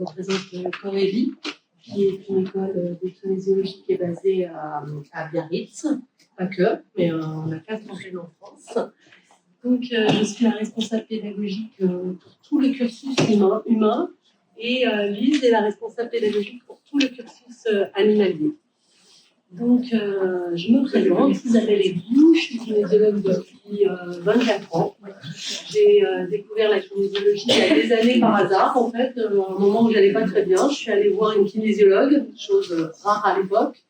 représente Corélie, qui est une école de kinésiologie qui est basée à Biarritz, pas que, mais on a 4 antennes en France. Donc, je suis la responsable pédagogique pour tout le cursus humain et Lise est la responsable pédagogique pour tout le cursus animalier. Donc, je me présente, Isabelle Aiguille, je suis kinésiologue depuis 24 ans. J'ai découvert la kinésiologie il y a des années par hasard, en fait, à un moment où j'allais pas très bien. Je suis allée voir une kinésiologue, chose rare à l'époque.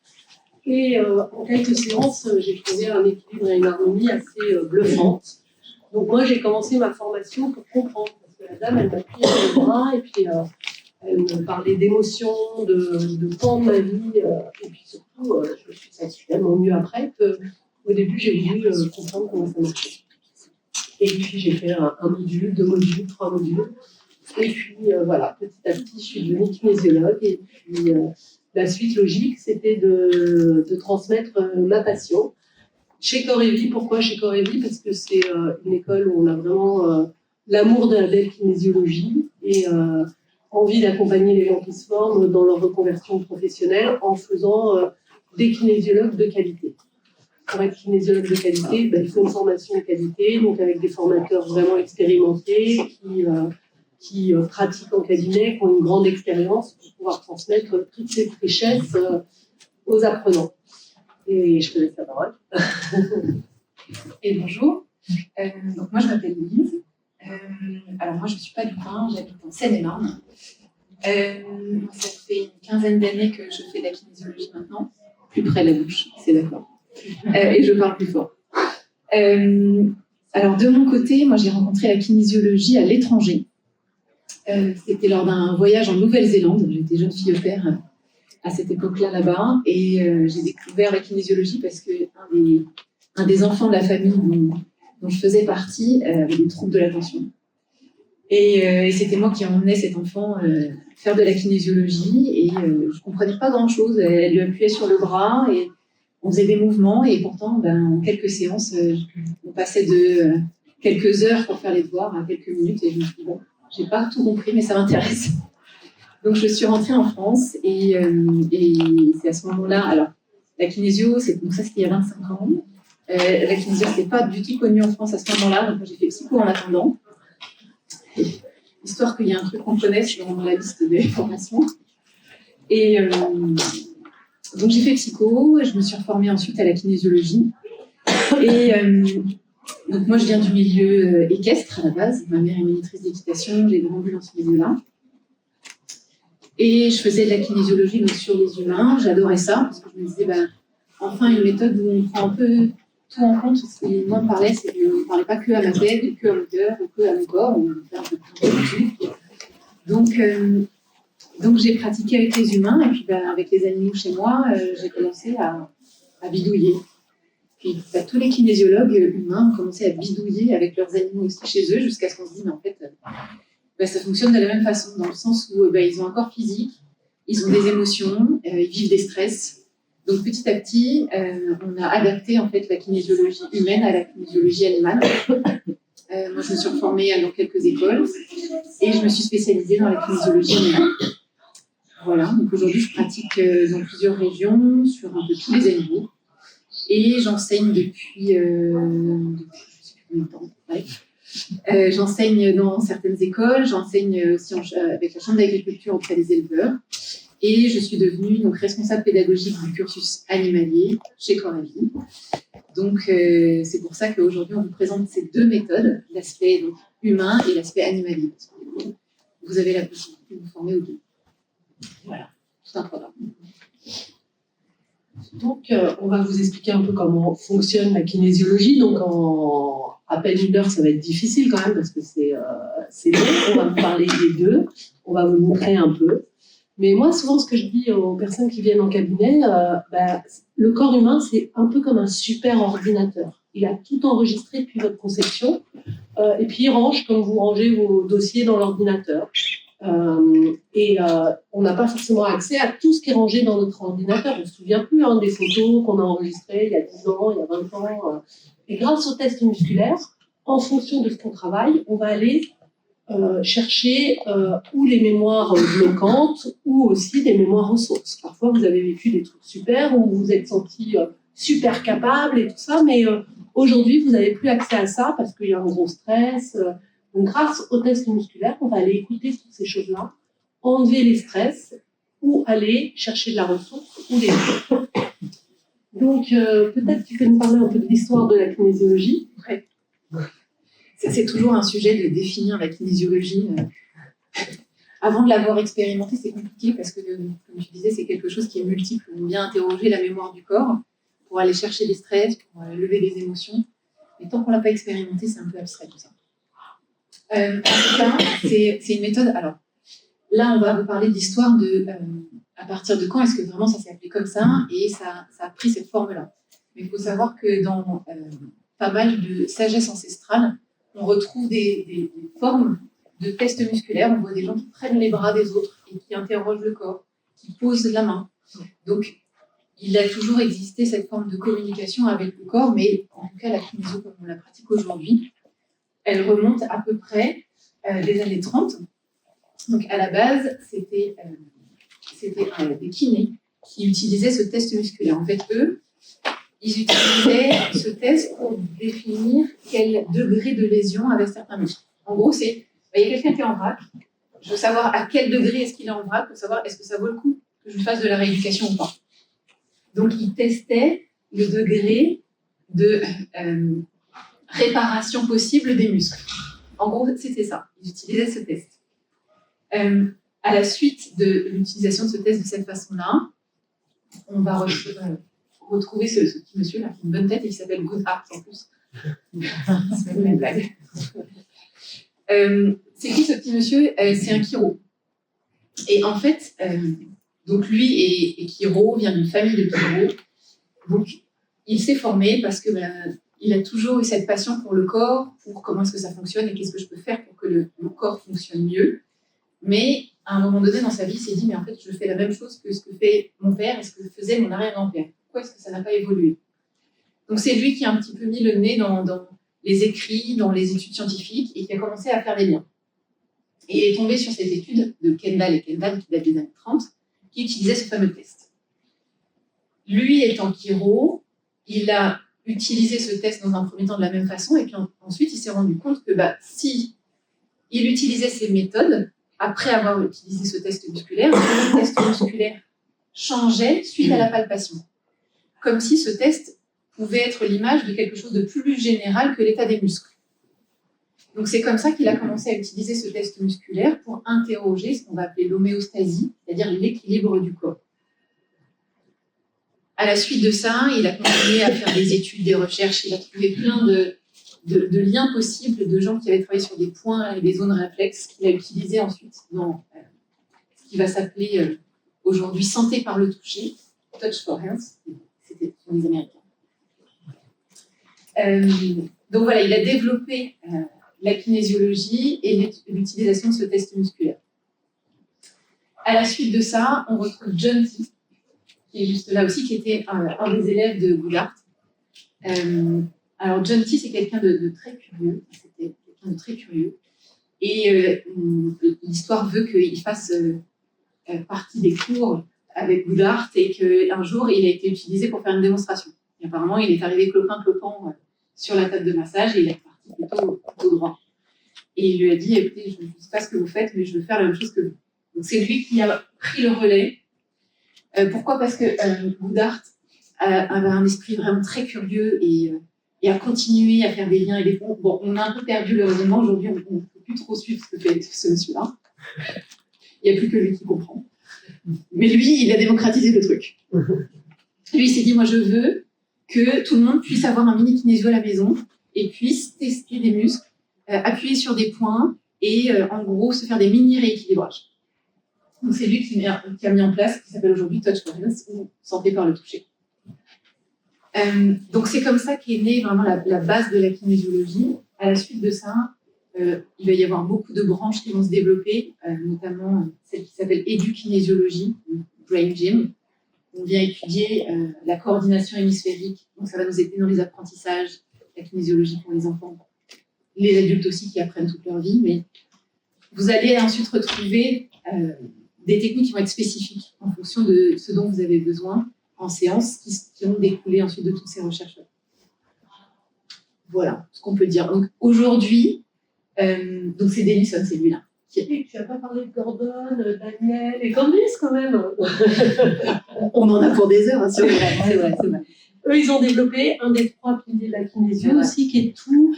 Et en quelques séances, j'ai trouvé un équilibre et une harmonie assez bluffante. Donc moi, j'ai commencé ma formation pour comprendre, parce que la dame, elle m'a pris sur le bras, et puis elle me parlait d'émotions, de temps de ma vie, et puis surtout, je me suis sentie tellement mieux après qu'au début, j'ai voulu comprendre comment ça marchait. Et puis, j'ai fait un module, 2 modules, 3 modules. Et puis, voilà, petit à petit, je suis devenue kinésiologue. Et puis, la suite logique, c'était de transmettre ma passion. Chez Corélie, pourquoi chez Corélie? Parce que c'est une école où on a vraiment l'amour de la belle kinésiologie et envie d'accompagner les gens qui se forment dans leur reconversion professionnelle en faisant des kinésiologues de qualité. Pour être kinésiologue de qualité, il faut une formation de qualité, donc avec des formateurs vraiment expérimentés qui pratiquent en cabinet, qui ont une grande expérience pour pouvoir transmettre toutes ces richesses aux apprenants. Et je te laisse la parole. Et bonjour. Donc moi, je m'appelle Lise. Alors moi, je ne suis pas du coin, j'habite en Seine-et-Marne. Ça fait une quinzaine d'années que je fais de la kinésiologie maintenant. Plus près de la bouche, c'est d'accord. Et je parle plus fort. Alors de mon côté, moi j'ai rencontré la kinésiologie à l'étranger. C'était lors d'un voyage en Nouvelle-Zélande. J'étais jeune fille au pair à cette époque-là là-bas. Et j'ai découvert la kinésiologie parce qu'un des enfants de la famille dont je faisais partie avait des troubles de l'attention. Et c'était moi qui emmenais cet enfant faire de la kinésiologie. Et je ne comprenais pas grand-chose. Elle lui appuyait sur le bras et on faisait des mouvements. Et pourtant, en quelques séances, on passait de quelques heures pour faire les devoirs à quelques minutes. Et je me suis dit, bon, je n'ai pas tout compris, mais ça m'intéresse. Donc, je suis rentrée en France et c'est à ce moment-là. Alors, la kinésio, donc ça, c'était il y a 25 ans. La kinésio, ce n'était pas du tout connu en France à ce moment-là. Donc, j'ai fait psycho en attendant. Histoire qu'il y ait un truc qu'on connaisse dans la liste des formations. Et donc, j'ai fait psycho. Je me suis reformée ensuite à la kinésiologie. Et donc, moi, je viens du milieu équestre à la base. Ma mère est monitrice d'équitation. J'ai grandi dans ce milieu-là. Et je faisais de la kinésiologie donc, sur les humains. J'adorais ça parce que je me disais, enfin, une méthode où on prend un peu tout en compte. Ce qui moi me parlait, c'est qu'on ne parlait pas que à ma tête, que à mon cœur, ou que à mon corps. On fait un peu tout. Donc, j'ai pratiqué avec les humains et puis avec les animaux chez moi, j'ai commencé à bidouiller. Puis tous les kinésiologues humains ont commencé à bidouiller avec leurs animaux aussi chez eux jusqu'à ce qu'on se dise, mais en fait, ça fonctionne de la même façon, dans le sens où ils ont un corps physique, ils ont des émotions, ils vivent des stress. Donc petit à petit, on a adapté en fait la kinésiologie humaine à la kinésiologie animale. Moi, je me suis reformée dans quelques écoles et je me suis spécialisée dans la kinésiologie animale. Voilà, donc aujourd'hui, je pratique dans plusieurs régions, sur un peu tous les animaux. Et j'enseigne depuis je ne sais plus combien de temps, bref. J'enseigne dans certaines écoles, j'enseigne aussi avec la Chambre d'agriculture auprès des éleveurs. Et je suis devenue donc, responsable pédagogique du cursus animalier chez Corélie. Donc, c'est pour ça qu'aujourd'hui, on vous présente ces 2 méthodes, l'aspect donc, humain et l'aspect animalier. Vous avez la possibilité de vous former aux 2. Voilà, tout un programme. Donc, on va vous expliquer un peu comment fonctionne la kinésiologie. Donc, en à peine 1 heure, ça va être difficile quand même parce que c'est long. On va vous parler des 2. On va vous montrer un peu. Mais moi, souvent, ce que je dis aux personnes qui viennent en cabinet, le corps humain, c'est un peu comme un super ordinateur. Il a tout enregistré depuis votre conception. Et puis, il range comme vous rangez vos dossiers dans l'ordinateur. On n'a pas forcément accès à tout ce qui est rangé dans notre ordinateur. On ne se souvient plus des photos qu'on a enregistrées il y a 10 ans, il y a 20 ans. Et grâce au test musculaire, en fonction de ce qu'on travaille, on va aller chercher ou les mémoires bloquantes ou aussi des mémoires ressources. Parfois, vous avez vécu des trucs super ou vous vous êtes senti super capable et tout ça, mais aujourd'hui, vous n'avez plus accès à ça parce qu'il y a un gros stress. Donc, grâce au test musculaire, on va aller écouter toutes ces choses-là, enlever les stress ou aller chercher de la ressource ou des choses. Donc, peut-être tu peux nous parler un peu de l'histoire de la kinésiologie. Ouais. C'est toujours un sujet de définir la kinésiologie. Avant de l'avoir expérimenté, c'est compliqué parce que, comme tu disais, c'est quelque chose qui est multiple. On vient interroger la mémoire du corps pour aller chercher des stress, pour lever des émotions. Mais tant qu'on ne l'a pas expérimenté, c'est un peu abstrait tout ça. En tout cas, c'est une méthode. Alors, là, on va vous parler de l'histoire de à partir de quand est-ce que vraiment ça s'est appelé comme ça et ça a pris cette forme-là. Mais il faut savoir que dans pas mal de sagesse ancestrale, on retrouve des formes de tests musculaires. On voit des gens qui prennent les bras des autres et qui interrogent le corps, qui posent la main. Donc, il a toujours existé cette forme de communication avec le corps, mais en tout cas, la kinésio, comme on la pratique aujourd'hui, elle remonte à peu près des années 30. Donc, à la base, c'était des kinés qui utilisaient ce test musculaire. En fait, eux, ils utilisaient ce test pour définir quel degré de lésion avait certains muscles. En gros, c'est, il y a quelqu'un qui est en vrac, je veux savoir à quel degré est-ce qu'il est en vrac pour savoir est-ce que ça vaut le coup que je lui fasse de la rééducation ou pas. Donc, ils testaient le degré de réparation possible des muscles. En gros, c'était ça. Ils utilisaient ce test. À la suite de l'utilisation de ce test de cette façon-là, on va retrouver ce petit monsieur là qui a une bonne tête et qui s'appelle Goodhart en plus. C'est même une blague. C'est qui ce petit monsieur? C'est un chiro. Et en fait, donc lui et chiro vient d'une famille de chiro. Donc il s'est formé parce que il a toujours eu cette passion pour le corps, pour comment est-ce que ça fonctionne et qu'est-ce que je peux faire pour que le corps fonctionne mieux. Mais à un moment donné dans sa vie, il s'est dit mais en fait je fais la même chose que ce que fait mon père et ce que faisait mon arrière-grand-père. Pourquoi est-ce que ça n'a pas évolué? Donc c'est lui qui a un petit peu mis le nez dans les écrits, dans les études scientifiques et qui a commencé à faire des liens. Et il est tombé sur cette étude de Kendall et Kendall qui date des années 30 qui utilisait ce fameux test. Lui étant chiro, il a utilisé ce test dans un premier temps de la même façon et puis ensuite il s'est rendu compte que si il utilisait ces méthodes après avoir utilisé ce test musculaire, le test musculaire changeait suite à la palpation. Comme si ce test pouvait être l'image de quelque chose de plus général que l'état des muscles. Donc c'est comme ça qu'il a commencé à utiliser ce test musculaire pour interroger ce qu'on va appeler l'homéostasie, c'est-à-dire l'équilibre du corps. À la suite de ça, il a continué à faire des études, des recherches, il a trouvé plein de liens possibles de gens qui avaient travaillé sur des points et des zones réflexes qu'il a utilisés ensuite dans ce qui va s'appeler aujourd'hui santé par le toucher, Touch for Health, c'était pour les Américains. Donc voilà, il a développé la kinésiologie et l'utilisation de ce test musculaire. À la suite de ça, on retrouve John T, qui est juste là aussi, qui était un des élèves de Goodhart. Alors John T, c'est quelqu'un de très curieux. C'était quelqu'un de très curieux. Et l'histoire veut qu'il fasse partie des cours avec Goodhart et qu'un jour, il a été utilisé pour faire une démonstration. Et apparemment, il est arrivé clopin-clopant sur la table de massage et il est parti plutôt droit. Et il lui a dit, écoutez, je ne sais pas ce que vous faites, mais je veux faire la même chose que vous. Donc c'est lui qui a pris le relais. Pourquoi? Parce que Goodhart avait un esprit vraiment très curieux et a continué à faire des liens et des ponts. Bon, on a un peu perdu le raisonnement. Aujourd'hui, on ne peut plus trop suivre ce que fait ce monsieur-là. Il n'y a plus que lui qui comprend. Mais lui, il a démocratisé le truc. Lui, il s'est dit, moi, je veux que tout le monde puisse avoir un mini kinésio à la maison et puisse tester des muscles, appuyer sur des points et, en gros, se faire des mini rééquilibrages. Donc, c'est lui qui a mis en place ce qui s'appelle aujourd'hui Touch for Health ou santé par le toucher. Donc, c'est comme ça qu'est née vraiment la base de la kinésiologie. À la suite de ça, il va y avoir beaucoup de branches qui vont se développer, notamment celle qui s'appelle édukinésiologie, Brain Gym. On vient étudier la coordination hémisphérique, donc ça va nous aider dans les apprentissages, la kinésiologie pour les enfants, les adultes aussi qui apprennent toute leur vie, mais vous allez ensuite retrouver des techniques qui vont être spécifiques en fonction de ce dont vous avez besoin en séance, qui vont découler ensuite de toutes ces recherches. Voilà ce qu'on peut dire. Donc aujourd'hui, donc c'est Denison, c'est lui-là. Et tu n'as pas parlé de Gordon, Daniel et Candice quand même. On en a pour des heures, hein, c'est vrai. Eux, ils ont développé un des 3 piliers de la kinésio aussi, qui est tout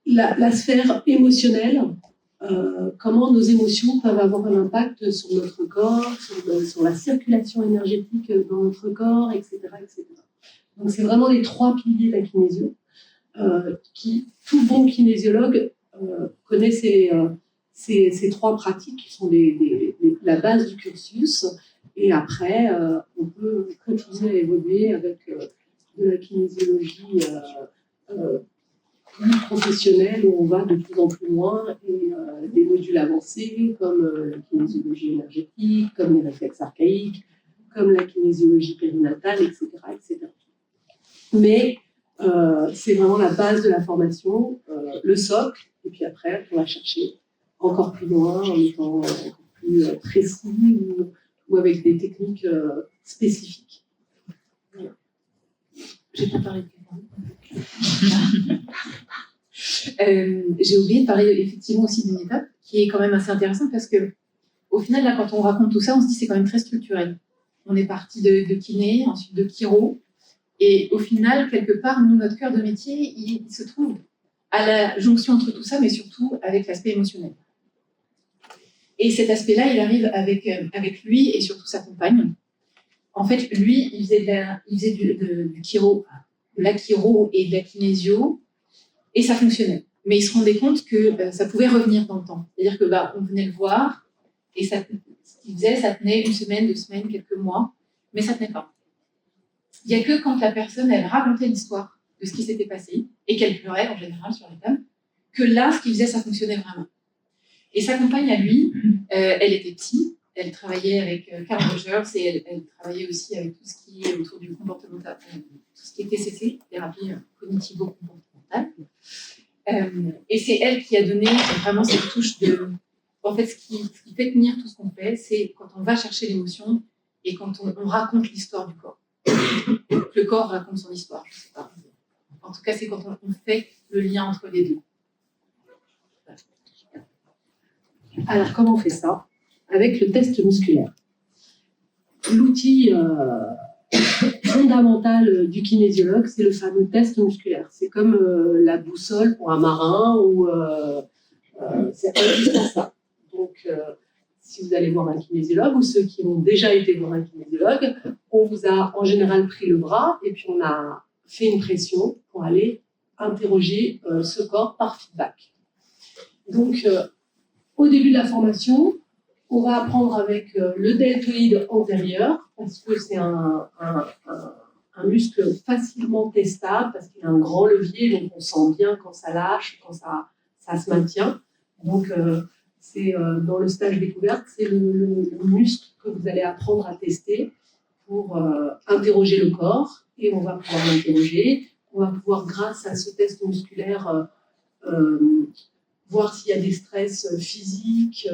la sphère émotionnelle. Comment nos émotions peuvent avoir un impact sur notre corps, sur la circulation énergétique dans notre corps, etc. etc. Donc, c'est vraiment les 3 piliers de la kinésio. Tout bon kinésiologue connaît ces 3 pratiques qui sont la base du cursus. Et après, on peut continuer à évoluer avec de la kinésiologie plus professionnelle où on va de plus en plus loin et des modules avancés comme la kinésiologie énergétique, comme les réflexes archaïques, comme la kinésiologie périnatale, etc. etc. Mais c'est vraiment la base de la formation, le socle, et puis après, on va chercher encore plus loin en étant encore plus précis ou avec des techniques spécifiques. Voilà. J'ai pas parlé de j'ai oublié de parler effectivement aussi d'une étape qui est quand même assez intéressante parce que au final, là, quand on raconte tout ça, on se dit que c'est quand même très structurel. On est parti de kiné, ensuite de chiro, et au final, quelque part, nous, notre cœur de métier, il se trouve à la jonction entre tout ça, mais surtout avec l'aspect émotionnel. Et cet aspect-là, il arrive avec lui et surtout sa compagne. En fait, lui, il faisait du chiro, de la chiro et de la kinésio, et ça fonctionnait. Mais il se rendait compte que ça pouvait revenir dans le temps. C'est-à-dire que on venait le voir, et ce qu'il faisait, ça tenait 1 semaine, 2 semaines, quelques mois, mais ça tenait pas. Il n'y a que quand la personne, elle racontait l'histoire de ce qui s'était passé, et qu'elle pleurait en général sur les tables, que là, ce qu'il faisait, ça fonctionnait vraiment. Et sa compagne à lui, elle était psy, elle travaillait avec Carl Rogers et elle travaillait aussi avec tout ce qui est autour du comportemental, tout ce qui est TCC, thérapie cognitivo-comportementale. Et c'est elle qui a donné vraiment cette touche de... En fait, ce qui fait tenir tout ce qu'on fait, c'est quand on va chercher l'émotion et quand on raconte l'histoire du corps. Le corps raconte son histoire, je ne sais pas. En tout cas, c'est quand on fait le lien entre les deux. Alors, comment on fait ça? Avec le test musculaire. L'outil fondamental du kinésiologue, c'est le fameux test musculaire. C'est comme la boussole pour un marin ou c'est indispensable. Donc, si vous allez voir un kinésiologue ou ceux qui ont déjà été voir un kinésiologue, on vous a en général pris le bras et puis on a fait une pression pour aller interroger ce corps par feedback. Donc, au début de la formation, on va apprendre avec le deltoïde antérieur, parce que c'est un muscle facilement testable, parce qu'il a un grand levier, donc on sent bien quand ça lâche, quand ça se maintient. Donc, c'est dans le stage découverte, c'est le muscle que vous allez apprendre à tester pour interroger le corps, et on va pouvoir l'interroger. On va pouvoir, grâce à ce test musculaire, voir s'il y a des stress physiques,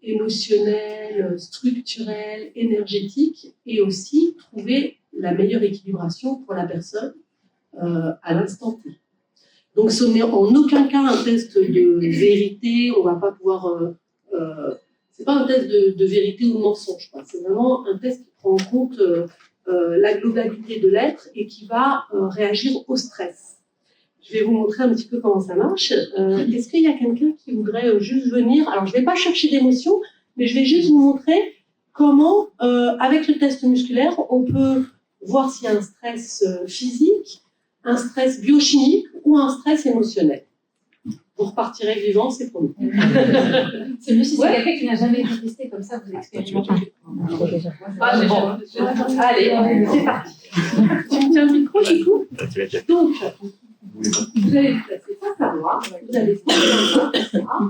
émotionnels, structurels, énergétiques, et aussi trouver la meilleure équilibration pour la personne à l'instant T. Donc ce n'est en aucun cas un test de vérité, on ne va pas pouvoir... c'est pas un test de vérité ou de mensonge, quoi. C'est vraiment un test qui prend en compte la globalité de l'être et qui va réagir au stress. Je vais vous montrer un petit peu comment ça marche. Est-ce qu'il y a quelqu'un qui voudrait juste venir? Alors, je ne vais pas chercher d'émotion, mais je vais juste vous montrer comment, avec le test musculaire, on peut voir s'il y a un stress physique, un stress biochimique ou un stress émotionnel. Vous repartirez vivant, c'est promis. C'est mieux si c'est quelqu'un qui n'a jamais été testé, comme ça vous expérimentez. Allez, c'est parti. Tu me tiens le micro, du coup? Donc, vous allez vous placer face à moi, vous allez se placer comme ça,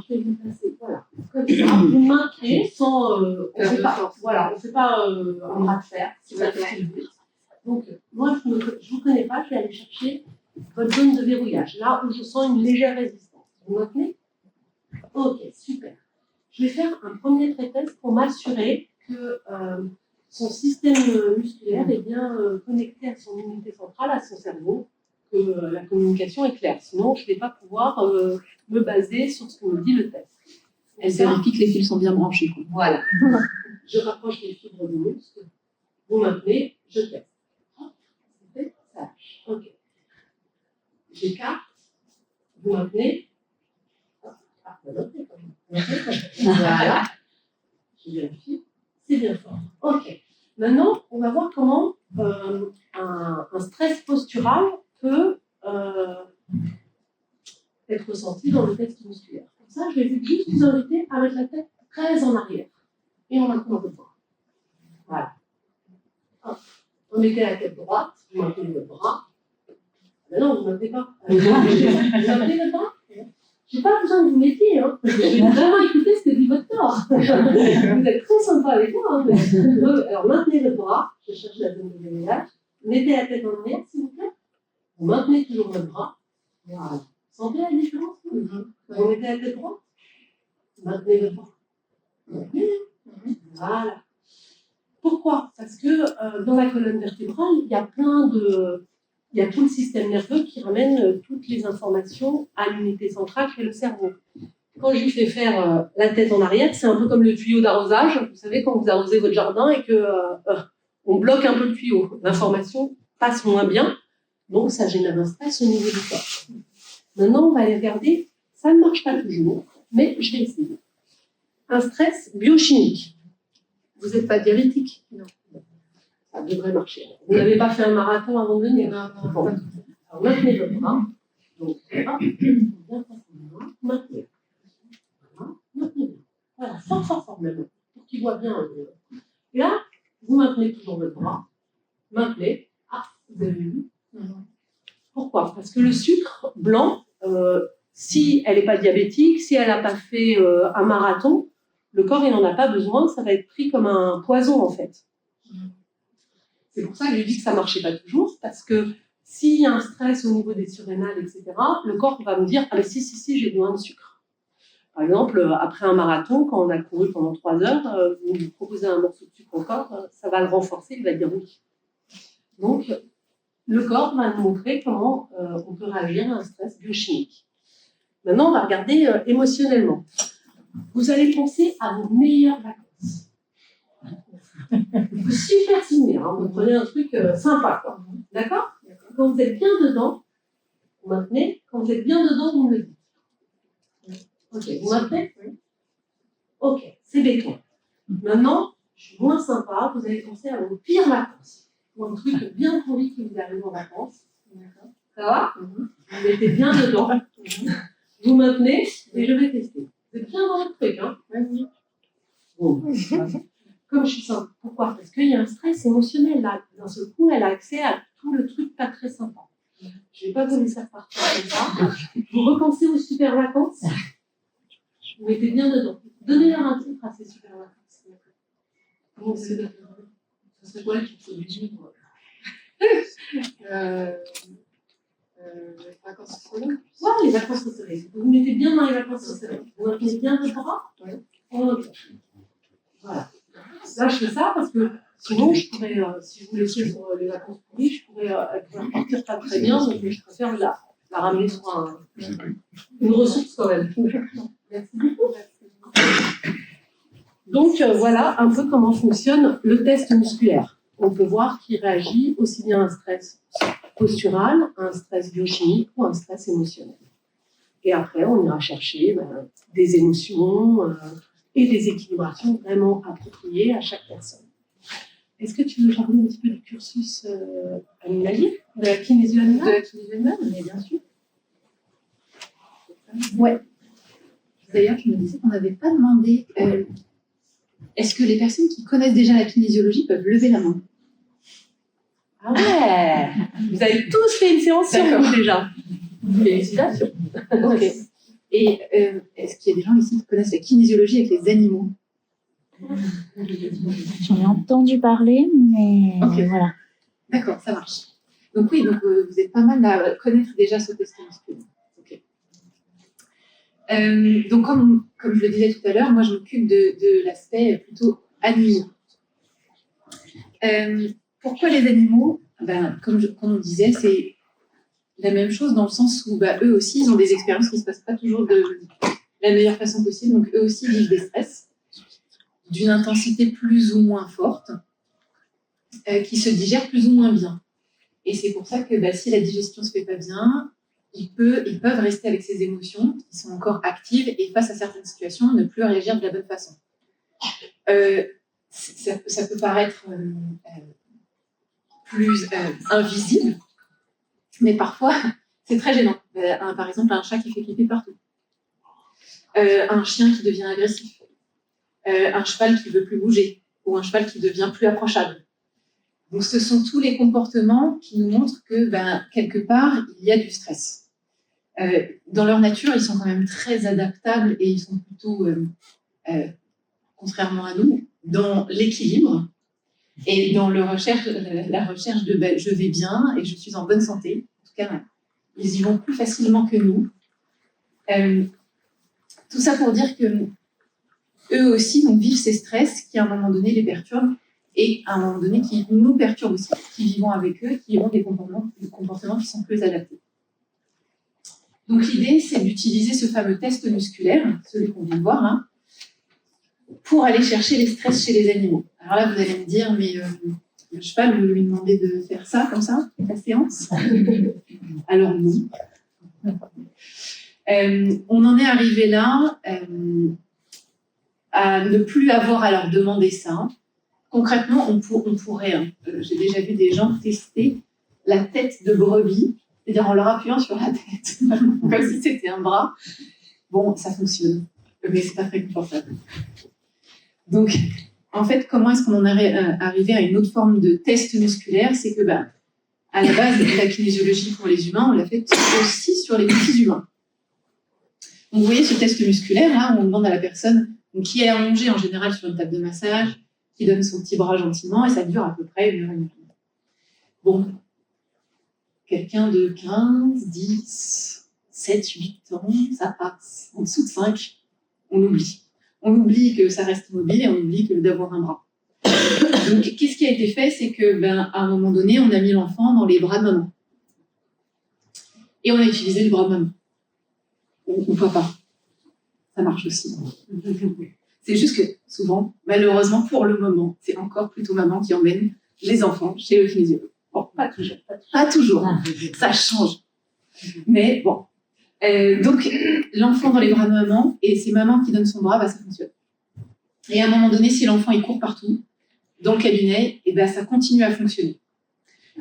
je vais vous placer, voilà, comme ça, vous maintenez sans, on ne fait pas un bras de fer, c'est pas très élevé. Donc, moi, je ne vous connais pas, je vais aller chercher votre zone de verrouillage, là où je sens une légère résistance. Vous maintenez? Ok, super. Je vais faire un premier pré-test pour m'assurer que son système musculaire est bien connecté à son unité centrale, à son cerveau, que la communication est claire. Sinon, je ne vais pas pouvoir me baser sur ce que me dit le test. Elle vérifie que les fils sont bien branchés. Quoi. Voilà. Je rapproche les fibres du muscle. Vous maintenez, je teste. Hop, ça lâche. Ok. J'écarte. Vous maintenez. Ah, voilà. Je vérifie. C'est bien fort. Ok. Maintenant, on va voir comment un stress postural peut être ressenti dans le test musculaire. Pour ça, je vais juste vous inviter à mettre la tête très en arrière. Et on maintient le bras. Voilà. Hop. On mettait la tête droite, vous maintenez le bras. Mais non, vous ne maintenez pas. Vous maintenez le bras. Je n'ai pas besoin que vous mettiez. Hein. Je vais vraiment écouter ce que dit votre corps. Vous êtes très sympa avec moi. Hein. Alors, maintenez le bras. Je cherche la zone de verrouillage. Mettez la tête en arrière, s'il vous plaît. Vous maintenez toujours votre bras. Voilà. Sentez la différence? Vous mettez la tête droite. Maintenez le bras. Voilà. Pourquoi? Parce que dans la colonne vertébrale, il y a il y a tout le système nerveux qui ramène toutes les informations à l'unité centrale qui est le cerveau. Quand je lui fais faire la tête en arrière, c'est un peu comme le tuyau d'arrosage. Vous savez, quand vous arrosez votre jardin et que on bloque un peu le tuyau, l'information passe moins bien, donc ça génère un stress au niveau du corps. Maintenant, on va aller regarder, ça ne marche pas toujours, mais je vais essayer. Un stress biochimique. Vous n'êtes pas diabétique? Non. Ça devrait marcher. Vous n'avez pas fait un marathon avant de venir? Non. Bon. Alors, maintenez le bras. Donc, hop, bien facilement. Maintenez. Voilà, maintenez. Voilà, fort, même. Pour qu'il voit bien. Et là, vous maintenez toujours le bras. Maintenez. Ah, vous avez vu? Pourquoi? Parce que le sucre blanc, si elle n'est pas diabétique, si elle n'a pas fait un marathon, le corps, il n'en a pas besoin, ça va être pris comme un poison, en fait. C'est pour ça que je dis que ça ne marchait pas toujours, parce que s'il y a un stress au niveau des surrénales, etc., le corps va me dire « Ah, mais si, j'ai besoin de sucre ». Par exemple, après un marathon, quand on a couru pendant 3 heures, vous lui proposez un morceau de sucre au corps, ça va le renforcer, il va dire oui. Donc, le corps va nous montrer comment on peut réagir à un stress biochimique. Maintenant, on va regarder émotionnellement. Vous allez penser à vos meilleures vacances. Super souvenir, hein, vous prenez un truc sympa, quoi. D'accord? Quand vous êtes bien dedans, vous maintenez. Quand vous êtes bien dedans, vous me le dites. Ok, vous maintenez? Ok, c'est béton. Maintenant, je suis moins sympa, vous allez penser à vos pires vacances. Ou un truc bien pourri qui vous arrive en vacances. Ça va? Vous mettez bien dedans. Vous maintenez et je vais tester. Vous êtes bien dans le truc, hein? Bon. Comme je suis simple. Pourquoi? Parce qu'il y a un stress émotionnel là. D'un seul coup, elle a accès à tout le truc pas très sympa. Je ne vais pas vous laisser repartir comme ça. Vous repensez aux super vacances. Vous mettez bien dedans. Donnez-leur un titre à ces super vacances. Comment c'est de... Ça serait quoi le titre obligé? Vacances au soleil. Ouais, les vacances au soleil. Vous mettez bien dans les vacances au soleil. Vous maintenez bien le bras. Ok. Voilà. Là, je fais ça parce que sinon, je pourrais, si je vous laissais pour les vacances pourries, je pourrais repartir pas très bien, donc je préfère la ramener sur une ressource quand même. Merci beaucoup. Donc, voilà un peu comment fonctionne le test musculaire. On peut voir qu'il réagit aussi bien à un stress postural, à un stress biochimique ou à un stress émotionnel. Et après, on ira chercher des émotions et des équilibrations vraiment appropriées à chaque personne. Est-ce que tu veux parler un petit peu du cursus animalier, de la kinésio animale? De la kinésio animale, mais bien sûr. Ouais. D'ailleurs, je me disais qu'on n'avait pas demandé est-ce que les personnes qui connaissent déjà la kinésiologie peuvent lever la main? Ah ouais. Vous avez tous fait une séance sur vous déjà. Félicitations. Ok. Et est-ce qu'il y a des gens ici qui connaissent la kinésiologie avec les animaux? J'en ai entendu parler, mais Ok. voilà. D'accord, ça marche. Donc oui, vous êtes pas mal à connaître déjà ce test musculaire. Okay. Donc comme je le disais tout à l'heure, moi je m'occupe de l'aspect plutôt animaux. Pourquoi les animaux? Comme on disait, c'est la même chose dans le sens où eux aussi, ils ont des expériences qui ne se passent pas toujours de la meilleure façon possible. Donc eux aussi vivent des stress d'une intensité plus ou moins forte, qui se digèrent plus ou moins bien. Et c'est pour ça que si la digestion ne se fait pas bien, ils peuvent rester avec ces émotions qui sont encore actives et face à certaines situations, ne plus réagir de la bonne façon. Ça peut paraître plus invisible, mais parfois, c'est très gênant. Par exemple, un chat qui fait pipi partout. Un chien qui devient agressif. Un cheval qui ne veut plus bouger. Ou un cheval qui devient plus approchable. Donc, ce sont tous les comportements qui nous montrent que, quelque part, il y a du stress. Dans leur nature, ils sont quand même très adaptables et ils sont plutôt, contrairement à nous, dans l'équilibre et dans la recherche de je vais bien et je suis en bonne santé. En tout cas, ils y vont plus facilement que nous. Tout ça pour dire que eux aussi vivent ces stress qui, à un moment donné, les perturbent et à un moment donné, qui nous perturbent aussi, qui vivons avec eux, qui ont des comportements qui sont plus adaptés. Donc l'idée, c'est d'utiliser ce fameux test musculaire, celui qu'on vient de voir là, pour aller chercher les stress chez les animaux. Alors là, vous allez me dire, mais le cheval, vous lui demandez de faire ça, comme ça, la séance? Alors non. On en est arrivé là à ne plus avoir à leur demander ça. Concrètement, on pourrait, j'ai déjà vu des gens tester la tête de brebis, c'est-à-dire en leur appuyant sur la tête, comme si c'était un bras. Bon, ça fonctionne, mais c'est pas très confortable. Donc, en fait, comment est-ce qu'on en est arrivé à une autre forme de test musculaire? C'est que, à la base, la kinésiologie pour les humains, on l'a fait aussi sur les petits humains. Donc, vous voyez ce test musculaire, là, où on demande à la personne qui est allongée en général sur une table de massage, qui donne son petit bras gentiment, et ça dure à peu près 1h30. Bon, quelqu'un de 15, 10, 7, 8 ans, ça passe. En dessous de 5, on oublie. On oublie que ça reste mobile et on oublie que d'avoir un bras. Donc, qu'est-ce qui a été fait? C'est que, à un moment donné, on a mis l'enfant dans les bras de maman. Et on a utilisé le bras de maman. Ou papa. Ça marche aussi. C'est juste que, souvent, malheureusement, pour le moment, c'est encore plutôt maman qui emmène les enfants chez le kinésiologue. Bon, pas toujours. Pas toujours. Ça change. Mais bon. Donc, l'enfant dans les bras de maman, et c'est maman qui donne son bras, ça fonctionne. Et à un moment donné, si l'enfant il court partout, dans le cabinet, ça continue à fonctionner.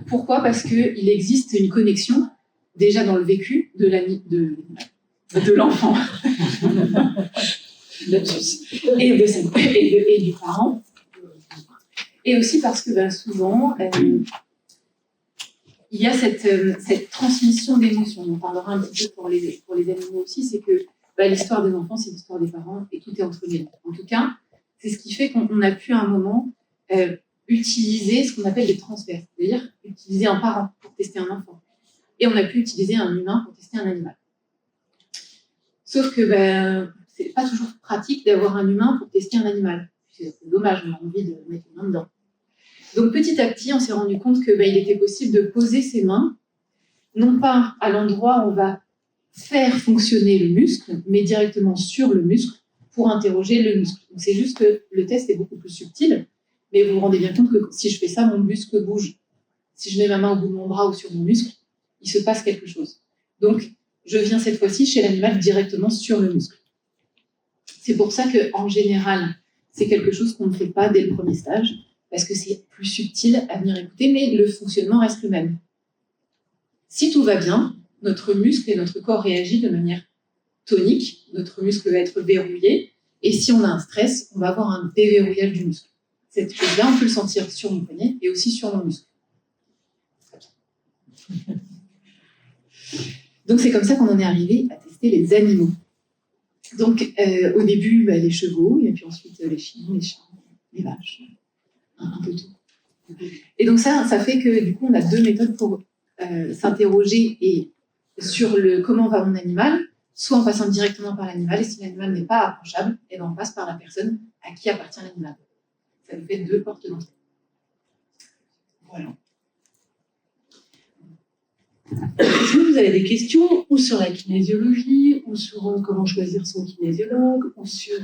Pourquoi? Parce qu'il existe une connexion, déjà dans le vécu de l'enfant, et du parent, et aussi parce que souvent, il y a cette transmission d'émotions. On parlera un petit peu pour les animaux aussi, c'est que l'histoire des enfants, c'est l'histoire des parents, et tout est entremêlé. En tout cas, c'est ce qui fait qu'on a pu à un moment utiliser ce qu'on appelle des transferts, c'est-à-dire utiliser un parent pour tester un enfant. Et on a pu utiliser un humain pour tester un animal. Sauf que c'est pas toujours pratique d'avoir un humain pour tester un animal. C'est dommage, on a envie de mettre une main dedans. Donc petit à petit, on s'est rendu compte que il était possible de poser ses mains, non pas à l'endroit où on va faire fonctionner le muscle, mais directement sur le muscle pour interroger le muscle. Donc c'est juste que le test est beaucoup plus subtil, mais vous vous rendez bien compte que si je fais ça, mon muscle bouge. Si je mets ma main au bout de mon bras ou sur mon muscle, il se passe quelque chose. Donc je viens cette fois-ci chez l'animal directement sur le muscle. C'est pour ça qu'en général, c'est quelque chose qu'on ne fait pas dès le premier stage, parce que c'est plus subtil à venir écouter, mais le fonctionnement reste le même. Si tout va bien, notre muscle et notre corps réagissent de manière tonique, notre muscle va être verrouillé, et si on a un stress, on va avoir un déverrouillage du muscle. Cette chose-là, on peut le sentir sur mon poignet et aussi sur mon muscle. Donc c'est comme ça qu'on en est arrivé à tester les animaux. Donc au début, les chevaux, et puis ensuite les chiens, les chats, les vaches, un peu tout. Et donc ça fait que du coup, on a deux méthodes pour s'interroger sur le comment va mon animal, soit en passant directement par l'animal, et si l'animal n'est pas approchable, et ben on passe par la personne à qui appartient l'animal. Ça nous fait 2 portes d'entrée. Voilà. Est-ce que vous avez des questions ou sur la kinésiologie, ou sur comment choisir son kinésiologue, ou sur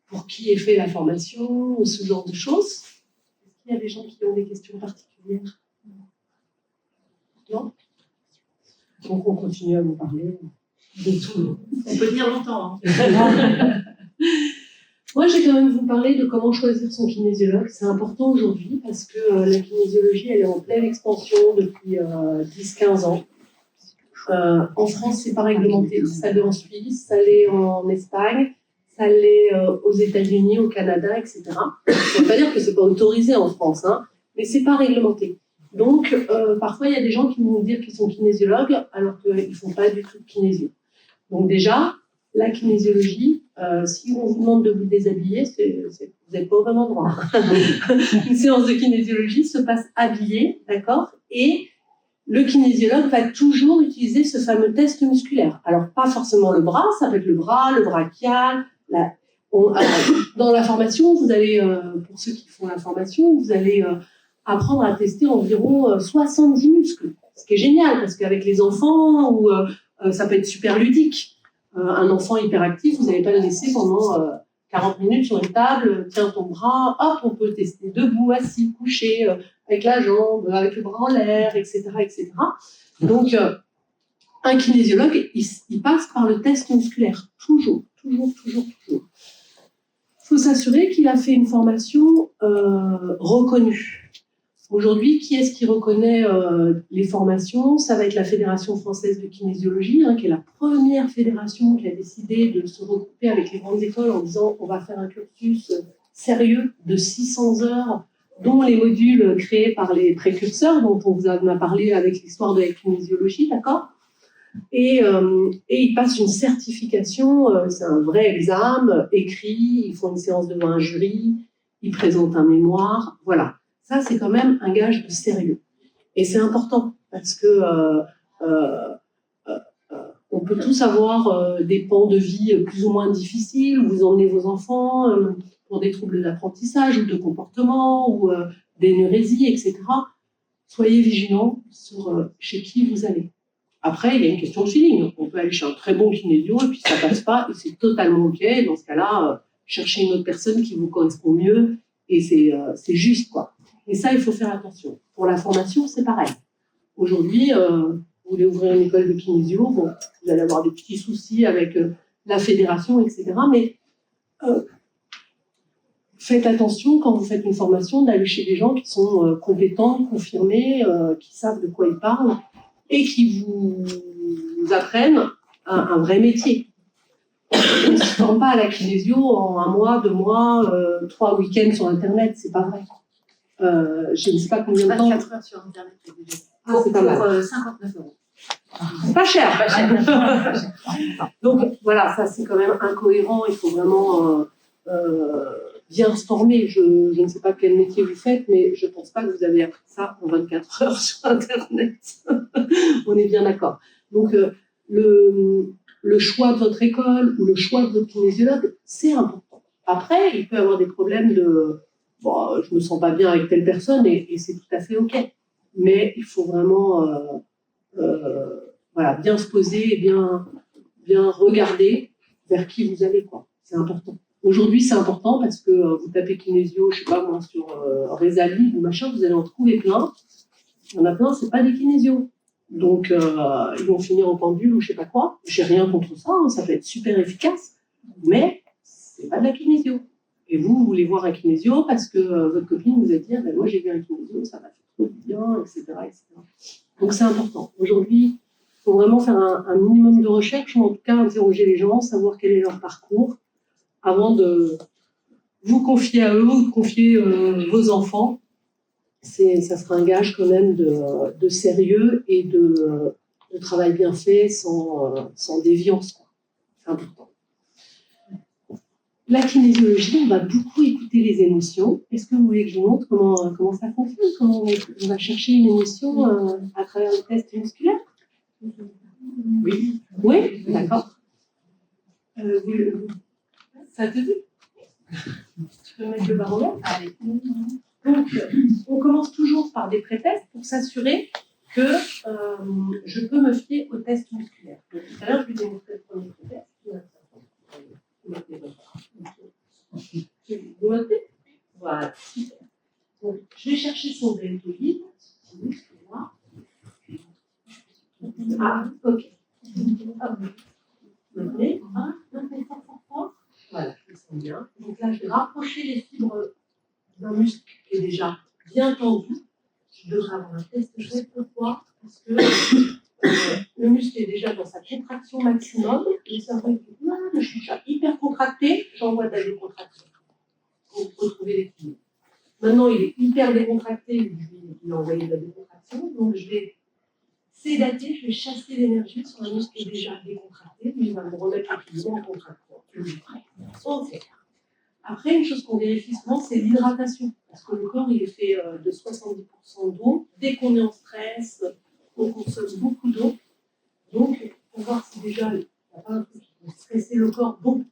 pour qui est fait la formation, ou ce genre de choses? Est-ce qu'il y a des gens qui ont des questions particulières? Non? Donc on continue à vous parler de tout. On peut dire longtemps. Hein. Moi, j'ai quand même vous parler de comment choisir son kinésiologue. C'est important aujourd'hui parce que la kinésiologie, elle est en pleine expansion depuis 10-15 ans. En France, c'est pas réglementé. Ça l'est en Suisse, ça l'est en Espagne, ça l'est aux États-Unis, au Canada, etc. Ça veut pas dire que c'est pas autorisé en France, hein, mais c'est pas réglementé. Donc, parfois, il y a des gens qui vont nous dire qu'ils sont kinésiologues alors qu'ils font pas du tout de kinésio. Donc déjà, la kinésiologie, si on vous demande de vous déshabiller, vous n'êtes pas au bon endroit. Une séance de kinésiologie se passe habillée, d'accord? Et le kinésiologue va toujours utiliser ce fameux test musculaire. Alors, pas forcément le bras, ça peut être le brachial. Dans la formation, vous allez, pour ceux qui font la formation, vous allez apprendre à tester environ 70 muscles. Ce qui est génial, parce qu'avec les enfants, ça peut être super ludique. Un enfant hyperactif, vous n'allez pas le laisser pendant 40 minutes sur une table, tiens ton bras, hop, on peut tester debout, assis, couché, avec la jambe, avec le bras en l'air, etc., etc. Donc, un kinésiologue, il passe par le test musculaire, toujours. Il faut s'assurer qu'il a fait une formation reconnue. Aujourd'hui, qui est-ce qui reconnaît les formations? Ça va être la Fédération française de kinésiologie, qui est la première fédération qui a décidé de se regrouper avec les grandes écoles en disant on va faire un cursus sérieux de 600 heures, dont les modules créés par les précurseurs, dont on vous a parlé avec l'histoire de la kinésiologie, d'accord? Et ils passent une certification, c'est un vrai examen écrit, ils font une séance devant un jury, ils présentent un mémoire, voilà. Ça, c'est quand même un gage de sérieux. Et c'est important, parce que on peut tous avoir des pans de vie plus ou moins difficiles, où vous emmenez vos enfants pour des troubles d'apprentissage ou de comportement, ou d'énurésie, etc. Soyez vigilants sur chez qui vous allez. Après, il y a une question de feeling. On peut aller chez un très bon kinésio, et puis ça passe pas, et c'est totalement OK. Dans ce cas-là, cherchez une autre personne qui vous correspond mieux, et c'est juste, quoi. Et ça, il faut faire attention. Pour la formation, c'est pareil. Aujourd'hui, vous voulez ouvrir une école de kinésio, bon, vous allez avoir des petits soucis avec la fédération, etc. Mais faites attention, quand vous faites une formation, d'aller chez des gens qui sont compétents, confirmés, qui savent de quoi ils parlent, et qui vous apprennent un vrai métier. On ne se forme pas à la kinésio en 1 mois, 2 mois, 3 week-ends sur Internet, c'est pas vrai. Je ne sais pas combien de temps. 24 heures sur Internet, déjà. Ah, c'est pas mal. Pour 59 €. C'est pas cher. Donc voilà, ça c'est quand même incohérent. Il faut vraiment bien se former. Je ne sais pas quel métier vous faites, mais je ne pense pas que vous avez appris ça en 24 heures sur Internet. On est bien d'accord. Donc le choix de votre école ou le choix de votre kinésiologue, c'est important. Après, il peut y avoir des problèmes de bon, je me sens pas bien avec telle personne, et c'est tout à fait OK. Mais il faut vraiment voilà, bien se poser et bien regarder vers qui vous allez, quoi. C'est important. Aujourd'hui, c'est important parce que vous tapez kinésio, je sais pas moi, sur Resali ou machin, vous allez en trouver plein. Il y en a plein, c'est pas des kinésios. Donc, ils vont finir en pendule ou je sais pas quoi. J'ai rien contre ça, ça peut être super efficace, mais c'est pas de la kinésio. Et vous voulez voir un kinésio parce que votre copine vous a dit ben moi j'ai vu un kinésio, ça m'a fait trop bien, etc., etc. Donc c'est important. Aujourd'hui, il faut vraiment faire un minimum de recherche, ou en tout cas interroger les gens, savoir quel est leur parcours, avant de vous confier à eux ou de confier vos enfants. Ça sera un gage quand même de sérieux et de travail bien fait, sans déviance, quoi. C'est important. la kinésiologie, on va beaucoup écouter les émotions. Est-ce que vous voulez que je vous montre comment ça fonctionne? Comment on va chercher une émotion à travers le test musculaire? Oui. Oui, d'accord. Ça te dit? Tu peux mettre le baromètre? Allez. Donc, on commence toujours par des pré-tests pour s'assurer que je peux me fier au test musculaire. Donc, tout à l'heure, je vous ai montré le premier pré-test. Vous notez? Voilà, super. Donc, je vais chercher son deltoïde. Excusez-moi. Ah, ok. Hop. Maintenez. Ah, maintenez fort. Voilà, je le sens bien. Donc là, je vais rapprocher les fibres d'un muscle qui est déjà bien tendu. Je devrais avoir un test chouette. Pourquoi? Parce que le muscle est déjà dans sa contraction maximum. Le cerveau dit je suis déjà hyper contracté, j'envoie de la décontraction pour retrouver l'équilibre. Maintenant, il est hyper décontracté, il a envoyé de la décontraction, donc je vais sédater, je vais chasser l'énergie sur un muscle qui est déjà décontracté, mais il va me remettre l'équilibre en contractant. Ok. Après, une chose qu'on vérifie souvent, c'est l'hydratation. Parce que le corps, il est fait de 70% d'eau. Dès qu'on est en stress, on consomme beaucoup d'eau. Donc, pour voir si déjà, il n'y a pas un truc qui peut stresser le corps, bon,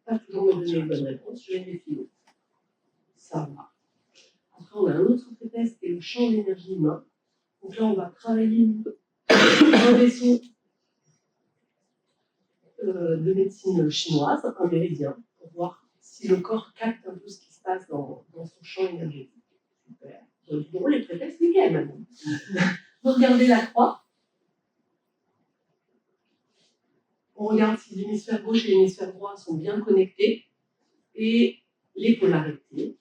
pas toujours me donner une bonne réponse, je vais vérifier l'eau. Ça va. Après, on a un autre test qui est le champ d'énergie humain. Donc là, on va travailler un vaisseau de médecine chinoise, un méridien, pour voir si le corps capte un peu ce qui se passe dans son champ énergétique. Super. Donc, les prétextes, nickel maintenant. Vous regardez la croix. On regarde si l'hémisphère gauche et l'hémisphère droit sont bien connectés. Et les polarités.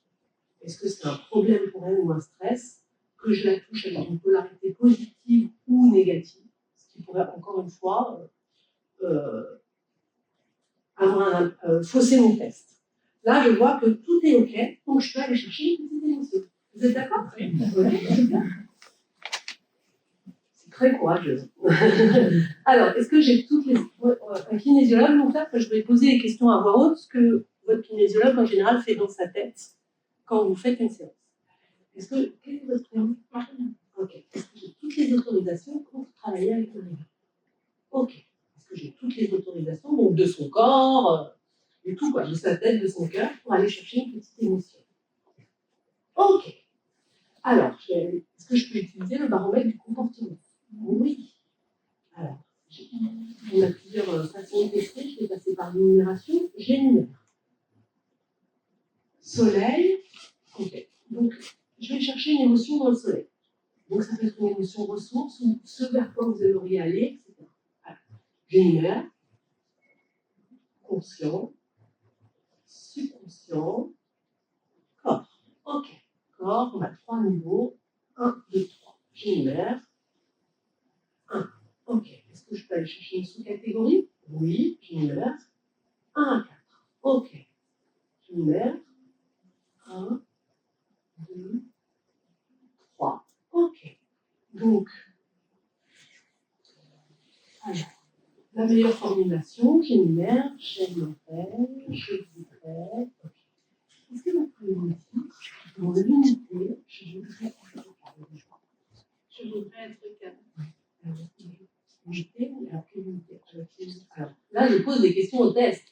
Est-ce que c'est un problème pour elle ou un stress? Que je la touche avec une polarité positive ou négative. Ce qui pourrait, encore une fois, fausser mon test. Là, je vois que tout est OK, donc je peux aller chercher une petite émotion. Vous êtes d'accord? Oui. C'est très courageux. Alors, est-ce que j'ai toutes les... Un kinésiologue, donc là, je vais poser des questions à voix haute, ce que votre kinésiologue, en général, fait dans sa tête quand vous faites une séance. Quel est votre prénom? OK. Est-ce que j'ai toutes les autorisations pour travailler avec le réveil? OK. Est-ce que j'ai toutes les autorisations, donc de son corps et tout, quoi, de sa tête, de son cœur, pour aller chercher une petite émotion? OK. Alors, est-ce que je peux utiliser le baromètre du comportement? Oui. Alors, on a plusieurs façons de tester. Je vais passer par l'énumération. J'énumère. Soleil. OK. Donc, je vais chercher une émotion dans le soleil. Donc, ça peut être une émotion ressource ou ce vers quoi vous aimeriez aller, etc. Alors, j'énumère. Conscient. Subconscient. Corps. OK. Corps, on a 3 niveaux. 1, 2, 3. J'énumère. 1. OK. Est-ce que je peux aller chercher une sous-catégorie? Oui, j'énumère. 1 à 4. OK. J'énumère. 1, 2, 3. OK. Donc, alors, la meilleure formulation, j'énumère, j'aime m'appelle, je voudrais. OK. Est-ce que vous pouvez me dire, dans l'unité, je voudrais être calme? Je voudrais être calme. Unité, alors quelle unité? Alors, là, je pose des questions au test.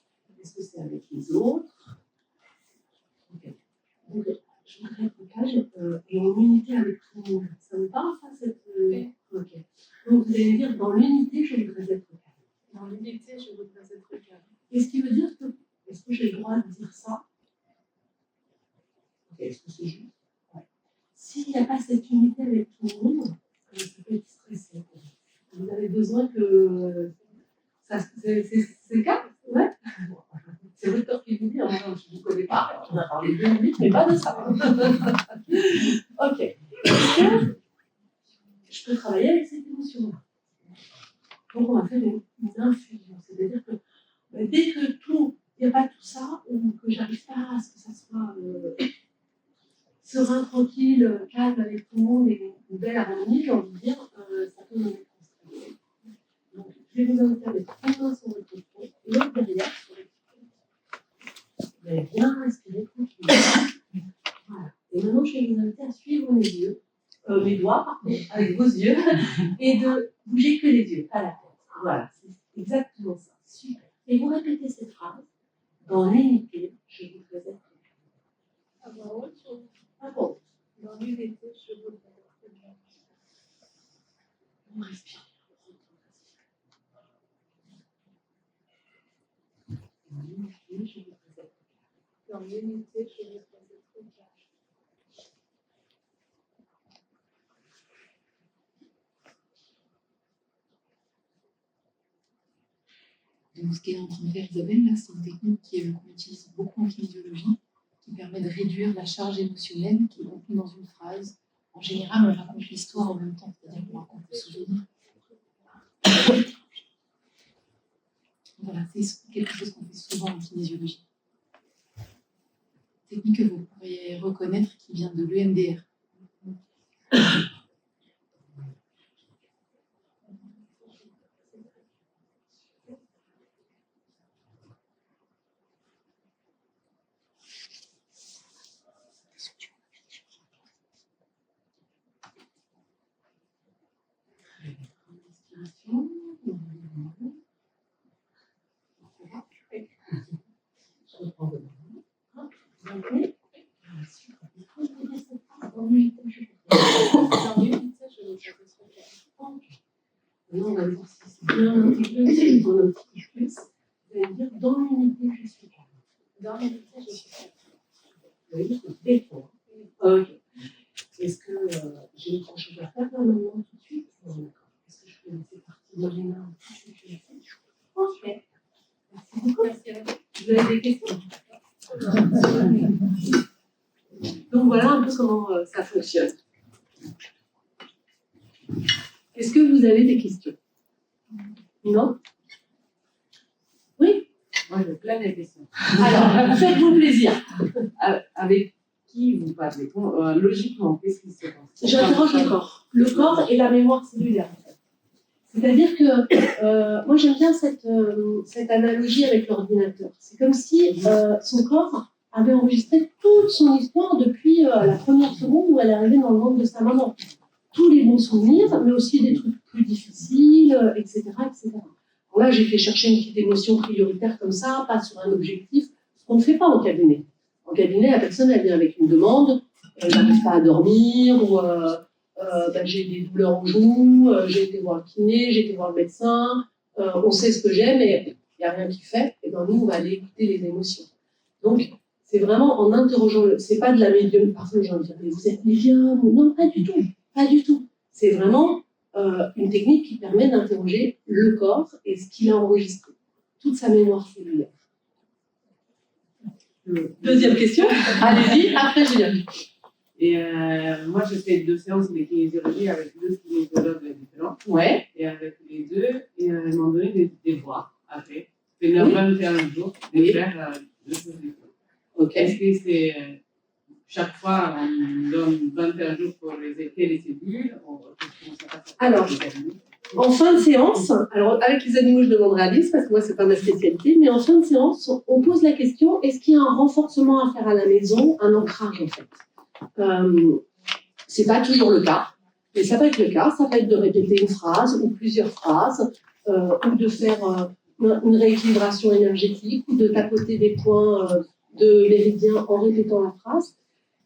Est-ce que c'est avec les autres? OK. Donc, je voudrais être calme et en unité avec tout le monde. Ça me parle, ça, cette... OK. Donc, vous allez me dire, dans l'unité, je voudrais être calme. Dans l'unité, je voudrais être calme. Est-ce qui veut dire que... Est-ce que j'ai le droit de dire ça? OK, est-ce que c'est juste? Ouais. S'il n'y a pas cette unité avec tout le monde, ça peut être stressant. Vous avez besoin que... Ça, c'est le cas? Ouais. C'est votre corps qui vous dit, hein, je ne vous connais pas, on a parlé 2 minutes, mais pas de ça. OK. Est-ce que je peux travailler avec cette émotion-là? Donc, on va faire une infusion. C'est-à-dire que dès que tout, il n'y a pas tout ça, ou que j'arrive pas à ce que ça soit serein, tranquille, calme avec tout le monde et une belle harmonie, j'ai envie de dire, ça peut me mettre en stress. Donc, je vais vous inviter à mettre une main sur votre front et l'autre derrière sur les pieds. maintenant, je vais vous inviter à suivre mes yeux, mes doigts, pardon, avec vos yeux, et de bouger que les yeux, pas la tête. Voilà, c'est exactement ça. Super. Et vous répétez cette phrase dans l'unité, je vous faisais très bien. Ah bon. Dans l'unité, je vous faisais très bien. On respire. Dans l'unité, je vous faisais très bien. Dans l'unité, je vous faisais très bien. Donc, ce qu'est en train de faire Isabelle, là, c'est une technique qu'on utilise beaucoup en kinésiologie, qui permet de réduire la charge émotionnelle qui est contenue dans une phrase. En général, on raconte l'histoire en même temps, c'est-à-dire qu'on raconte le souvenir. Voilà, c'est quelque chose qu'on fait souvent en kinésiologie. Technique que vous pourriez reconnaître qui vient de l'EMDR. Inspiration. Je reprends de main. Vous entendez? Super. Il faut que vous fassiez cette phrase dans l'unité, je vous faisais. Dans l'unité, je vous faisais très bien. Ok. Maintenant, on va voir si c'est bien intégré aussi dans notre petit plus. Vous allez dire dans l'unité, je suis calme. Dans l'unité, je suis calme. Oui, défend. Ok. Est-ce que j'ai autre chose à faire là maintenant tout de suite? Non, d'accord. Est-ce que je peux laisser partir dans les mains? Ok. Merci beaucoup. Merci à vous. Vous avez des questions? Donc voilà un peu comment ça fonctionne. Est-ce que vous avez des questions? Non? Oui? Moi, j'ai plein de questions. Alors, faites-vous plaisir. Avec qui vous parlez? Logiquement, qu'est-ce qui se passe? J'interroge le corps. Le corps et la mémoire cellulaire. C'est-à-dire que moi j'aime bien cette analogie avec l'ordinateur. C'est comme si son corps avait enregistré toute son histoire depuis la première seconde où elle est arrivée dans le ventre de sa maman. Tous les bons souvenirs, mais aussi des trucs plus difficiles, etc., etc. Alors là, j'ai fait chercher une petite émotion prioritaire comme ça, pas sur un objectif, ce qu'on ne fait pas au cabinet. En cabinet, la personne, elle vient avec une demande, elle n'arrive pas à dormir, ou j'ai des douleurs aux genoux, j'ai été voir le kiné, j'ai été voir le médecin, on sait ce que j'ai, mais il n'y a rien qui fait, et bien nous, on va aller écouter les émotions. Donc, c'est vraiment en interrogeant, c'est pas de la médium, parfois les gens me disent, mais vous êtes médium, non, pas du tout, pas du tout. C'est vraiment une technique qui permet d'interroger le corps et ce qu'il a enregistré, toute sa mémoire cellulaire. Deuxième question, allez-y, après je viens. Et moi, j'ai fait 2 séances de kinésiologie avec 2 kinésiologues différents. Ouais. Et avec les deux, et ils m'ont donné des devoirs après. C'est 21 jours de faire 2 choses différentes. Ok. Est-ce que c'est chaque fois on donne 21 jours pour réséter les cellules? Alors, en fin de séance, alors avec les animaux, je demanderai à Alice parce que moi, c'est pas ma spécialité, mais en fin de séance, on pose la question est-ce qu'il y a un renforcement à faire à la maison, un ancrage en fait? C'est pas toujours le cas, mais ça peut être le cas. Ça peut être de répéter une phrase ou plusieurs phrases, ou de faire une rééquilibration énergétique, ou de tapoter des points de méridien en répétant la phrase.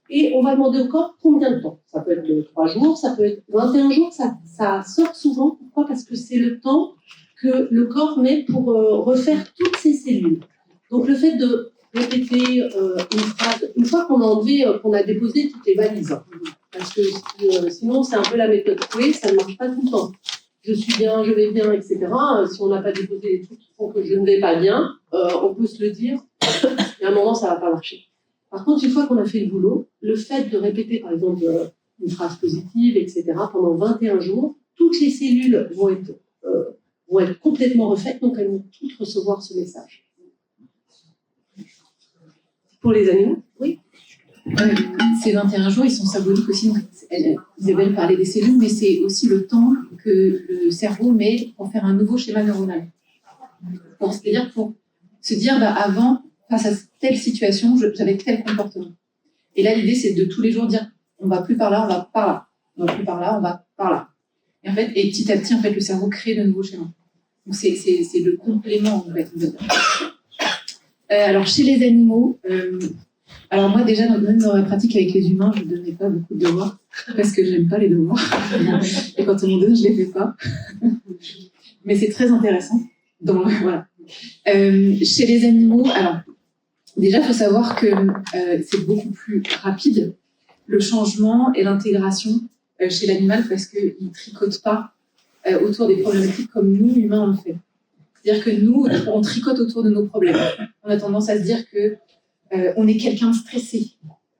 Et on va demander au corps combien de temps. Ça peut être 3 jours, ça peut être 21 jours, ça sort souvent. Pourquoi? Parce que c'est le temps que le corps met pour refaire toutes ses cellules. Donc le fait de répéter une phrase, une fois qu'on a enlevé, qu'on a déposé toutes les valises, parce que sinon c'est un peu la méthode Coué, ça ne marche pas tout le temps. Je suis bien, je vais bien, etc. Si on n'a pas déposé les trucs qui font que je ne vais pas bien, on peut se le dire, et à un moment ça ne va pas marcher. Par contre, une fois qu'on a fait le boulot, le fait de répéter, par exemple, une phrase positive, etc., pendant 21 jours, toutes les cellules vont être complètement refaites, donc elles vont toutes recevoir ce message. Pour les animaux, oui. Ces 21 jours, ils sont symboliques aussi. Isabelle parlait des cellules, mais c'est aussi le temps que le cerveau met pour faire un nouveau schéma neuronal. C'est-à-dire pour se dire, avant, face à telle situation, j'avais tel comportement. Et là, l'idée, c'est de tous les jours dire, on va plus par là, on va par là. On va plus par là, on va par là. Et en fait, petit à petit, en fait, le cerveau crée de nouveaux schémas. Donc, c'est le complément, en fait, on va dire. Alors, chez les animaux, alors moi, déjà, même dans ma pratique avec les humains, je ne donnais pas beaucoup de devoirs, parce que j'aime pas les devoirs. Et quand on m'en donne, je les fais pas. Mais c'est très intéressant. Donc, voilà. Chez les animaux, alors, déjà, il faut savoir que c'est beaucoup plus rapide, le changement et l'intégration chez l'animal, parce qu'il ne tricote pas autour des problématiques comme nous, humains, on le fait. C'est-à-dire que nous, on tricote autour de nos problèmes. On a tendance à se dire que on est quelqu'un de stressé,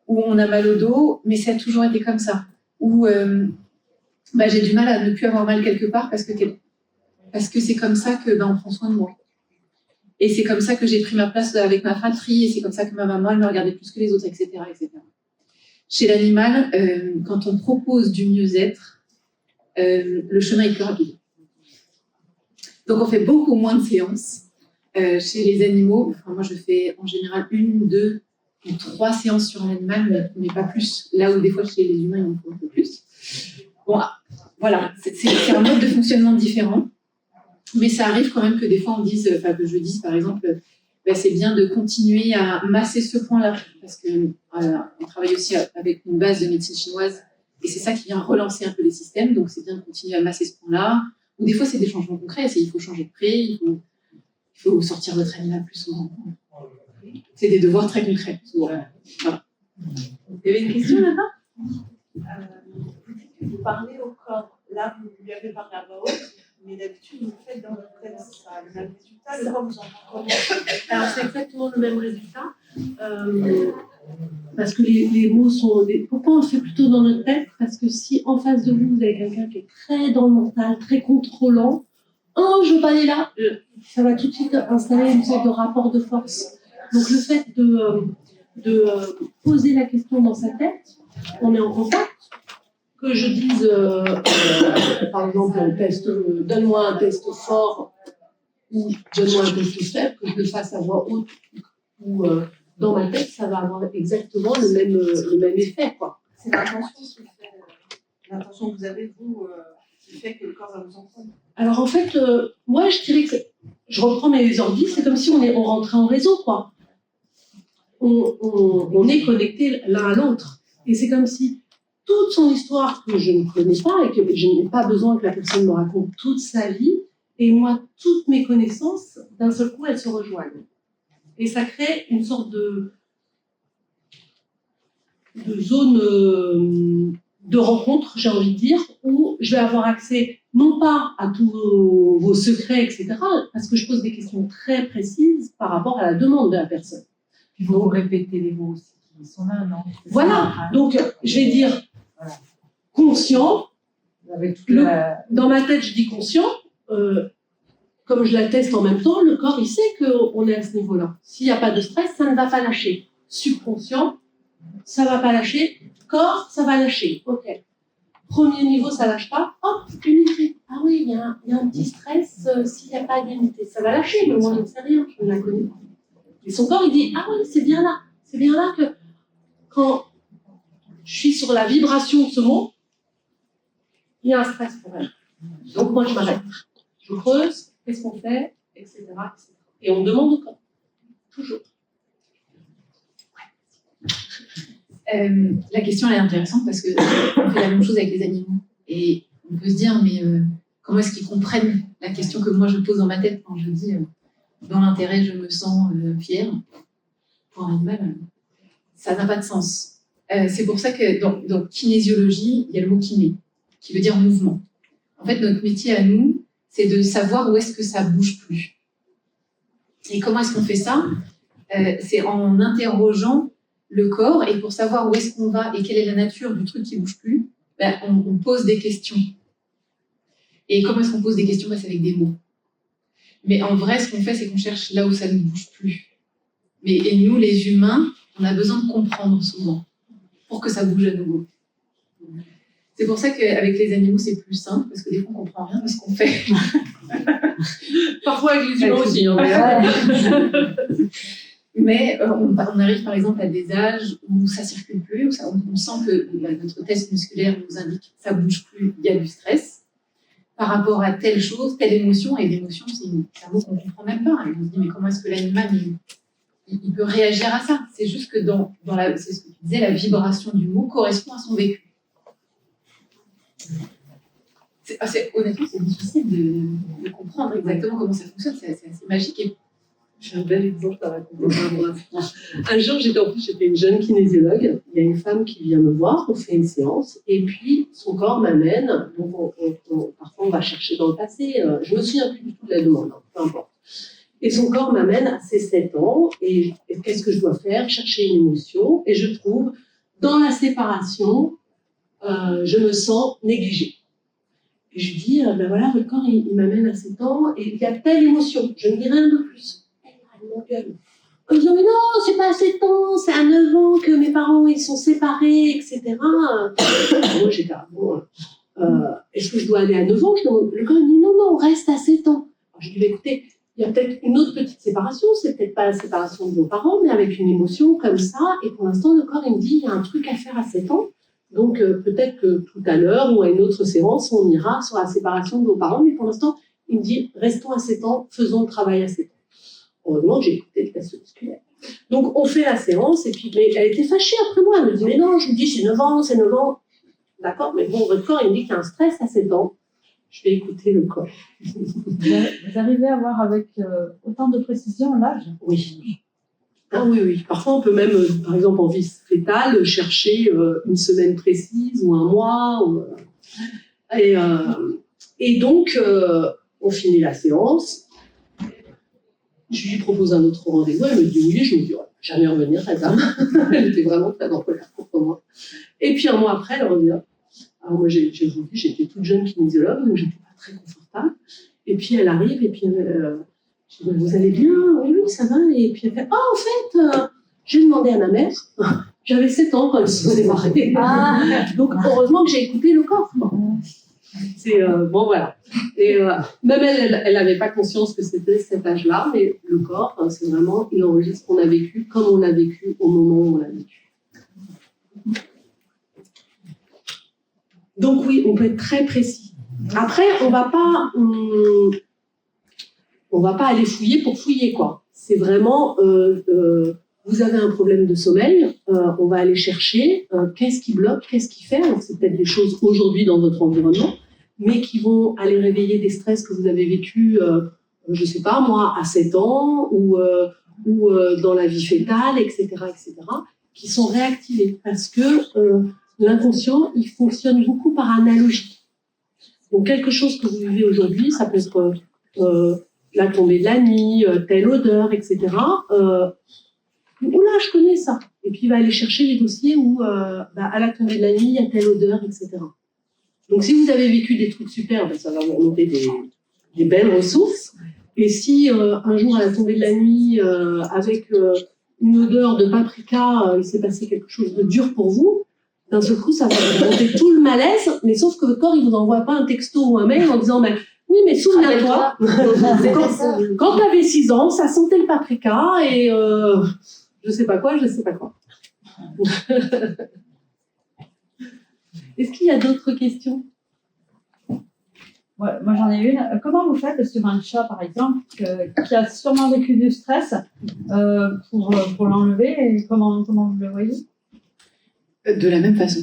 ou on a mal au dos, mais ça a toujours été comme ça. Ou j'ai du mal à ne plus avoir mal quelque part parce que c'est comme ça que on prend soin de moi. Et c'est comme ça que j'ai pris ma place avec ma fratrie, et c'est comme ça que ma maman, elle me regardait plus que les autres, etc. etc. Chez l'animal, quand on propose du mieux-être, le chemin est plus rapide. Donc, on fait beaucoup moins de séances chez les animaux. Enfin, moi, je fais en général 1, 2 ou 3 séances sur un animal, mais pas plus. Là où des fois, chez les humains, il en faut un peu plus. Bon, voilà, c'est un mode de fonctionnement différent. Mais ça arrive quand même que des fois, que je dise, par exemple, c'est bien de continuer à masser ce point-là. Parce qu'on travaille aussi avec une base de médecine chinoise. Et c'est ça qui vient relancer un peu les systèmes. Donc, c'est bien de continuer à masser ce point-là. Ou des fois, c'est des changements concrets. Il faut changer de pré, il faut sortir votre animal plus souvent. C'est des devoirs très concrets, souvent. Voilà. Il y avait une question là-bas Vous parlez au corps. Là, vous lui avez parlé à voix haute, mais d'habitude, vous le faites dans votre tête. Ça a le même résultat. Le corps vous entend comment? Alors, c'est exactement le même résultat. Parce que les mots sont... Pourquoi on le fait plutôt dans notre tête? Parce que si en face de vous, vous avez quelqu'un qui est très dans le mental, très contrôlant, oh, je veux pas aller là, ça va tout de suite installer une sorte de rapport de force. Donc, le fait de poser la question dans sa tête, on est en contact. Que je dise, par exemple, donne-moi un test fort ou donne-moi un test faible, que je le fasse à voix haute ou dans ma tête, ça va avoir exactement le même effet, quoi. C'est l'intention qui fait, l'intention que vous avez, vous, qui fait que le corps va vous entendre. Alors en fait, moi je dirais que je reprends mes ordi, c'est comme si on rentrait en réseau, quoi. On est connectés l'un à l'autre. Et c'est comme si toute son histoire que je ne connais pas et que je n'ai pas besoin que la personne me raconte toute sa vie, et moi, toutes mes connaissances, d'un seul coup, elles se rejoignent. Et ça crée une sorte de zone de rencontre, j'ai envie de dire, où je vais avoir accès, non pas à tous vos secrets, etc., parce que je pose des questions très précises par rapport à la demande de la personne. Il faut répéter les mots aussi qui sont là, non? Voilà, donc je vais dire conscient. Dans ma tête, je dis conscient. Comme je la teste en même temps, le corps, il sait qu'on est à ce niveau-là. S'il n'y a pas de stress, ça ne va pas lâcher. Subconscient, ça ne va pas lâcher. Corps, ça va lâcher. OK. Premier niveau, ça ne lâche pas. Hop, unité. Ah oui, il y a un petit stress s'il n'y a pas d'unité. Ça va lâcher, mais moi, je ne sais rien. Je ne la connais pas. Et son corps, il dit, ah oui, c'est bien là. C'est bien là que quand je suis sur la vibration de ce mot, il y a un stress pour elle. Donc moi, je m'arrête. Je creuse, qu'est-ce qu'on fait, etc., etc. Et on demande au corps. Toujours. La question elle est intéressante parce qu'on fait la même chose avec les animaux. Et on peut se dire, mais comment est-ce qu'ils comprennent la question que moi je pose dans ma tête quand je dis dans l'intérêt, je me sens fière pour un animal? Ça n'a pas de sens. C'est pour ça que dans kinésiologie, il y a le mot kiné, qui veut dire mouvement. En fait, notre métier à nous, c'est de savoir où est-ce que ça bouge plus. Et comment est-ce qu'on fait ça? C'est en interrogeant le corps, et pour savoir où est-ce qu'on va et quelle est la nature du truc qui bouge plus, on pose des questions. Et comment est-ce qu'on pose des questions? C'est avec des mots. Mais en vrai, ce qu'on fait, c'est qu'on cherche là où ça ne bouge plus. Et nous, les humains, on a besoin de comprendre souvent pour que ça bouge à nouveau. C'est pour ça qu'avec les animaux, c'est plus simple, parce que des fois, on ne comprend rien de ce qu'on fait. Parfois avec les humains aussi. Hein, Mais on arrive par exemple à des âges où ça circule plus, où on sent que notre test musculaire nous indique que ça bouge plus, il y a du stress par rapport à telle chose, telle émotion. Et l'émotion, c'est un mot qu'on ne comprend même pas. Et on se dit, mais comment est-ce que l'animal il peut réagir à ça? C'est juste que c'est ce que tu disais, la vibration du mot correspond à son vécu. Honnêtement, c'est difficile de comprendre exactement comment ça fonctionne. C'est assez magique. Et j'ai un bel exemple à raconter. Un jour, j'étais une jeune kinésiologue. Il y a une femme qui vient me voir, on fait une séance, et puis son corps m'amène. Donc, parfois, on va chercher dans le passé. Je me souviens plus du tout de la demande, peu importe. Et son corps m'amène à ses 7 ans, et qu'est-ce que je dois faire? Chercher une émotion, et je trouve, dans la séparation, je me sens négligée. Et je lui dis, ben voilà, votre corps, il m'amène à 7 ans, et il y a telle émotion, je ne dis rien de plus. Elle m'engueule. En me disant, mais non, c'est pas à 7 ans, c'est à 9 ans que mes parents, ils sont séparés, etc. Moi, j'étais, est-ce que je dois aller à 9 ans? Le corps, il me dit, non, on reste à 7 ans. Alors, je lui dis, écoutez, il y a peut-être une autre petite séparation, c'est peut-être pas la séparation de vos parents, mais avec une émotion comme ça, et pour l'instant, le corps, il me dit, il y a un truc à faire à 7 ans, donc peut-être que tout à l'heure, ou à une autre séance, on ira sur la séparation de vos parents, mais pour l'instant, il me dit, restons à 7 ans, faisons le travail à 7 ans. Heureusement, j'ai écouté le test musculaire. Donc, on fait la séance, et puis elle était fâchée après moi, elle me dit, mais non, je vous dis, c'est 9 ans, c'est 9 ans. D'accord, mais bon, votre corps, il me dit qu'il y a un stress à 7 ans. Je vais écouter le corps. Vous arrivez à voir avec autant de précision l'âge? Oui. Ah oui. Parfois, on peut même, par exemple, en vie fétale, chercher une semaine précise ou un mois. Et donc, on finit la séance. Je lui propose un autre rendez-vous. Elle me dit oui. Je me dis, jamais revenir, la dame. Elle était vraiment très en colère contre moi. Et puis, un mois après, elle revient. Alors moi, j'étais toute jeune kinésiologue, donc j'étais pas très confortable. Et puis elle arrive, et puis je dis, vous allez bien? Oui, ça va. Et puis elle fait, en fait, j'ai demandé à ma mère, j'avais 7 ans quand elle se séparée. Donc heureusement que j'ai écouté le corps. C'est, bon, voilà. Et même elle n'avait pas conscience que c'était cet âge-là, mais le corps, c'est vraiment, il enregistre ce qu'on a vécu, comme on l'a vécu au moment où on l'a vécu. Donc oui, on peut être très précis. Après, on va pas aller fouiller pour fouiller, quoi. C'est vraiment, vous avez un problème de sommeil, on va aller chercher qu'est-ce qui bloque, qu'est-ce qui fait. Alors c'est peut-être des choses aujourd'hui dans votre environnement, mais qui vont aller réveiller des stress que vous avez vécus, je sais pas moi, à 7 ans ou dans la vie fétale, etc., qui sont réactivés parce que l'inconscient, il fonctionne beaucoup par analogie. Donc, quelque chose que vous vivez aujourd'hui, ça peut être la tombée de la nuit, telle odeur, etc. Oula, je connais ça. Et puis, il va aller chercher les dossiers où, à la tombée de la nuit, il y a telle odeur, etc. Donc, si vous avez vécu des trucs super, ça va vous remonter des belles ressources. Et si un jour, à la tombée de la nuit, avec une odeur de paprika, il s'est passé quelque chose de dur pour vous, d'un seul coup, ça va remonter tout le malaise, mais sauf que votre corps, il ne vous envoie pas un texto ou un mail en disant oui, mais souviens-toi, quand tu avais 6 ans, ça sentait le paprika et je sais pas quoi. Est-ce qu'il y a d'autres questions? Ouais, moi j'en ai une. Comment vous faites sur un chat, par exemple, qui a sûrement vécu du stress pour l'enlever, et comment vous le voyez? De la même façon.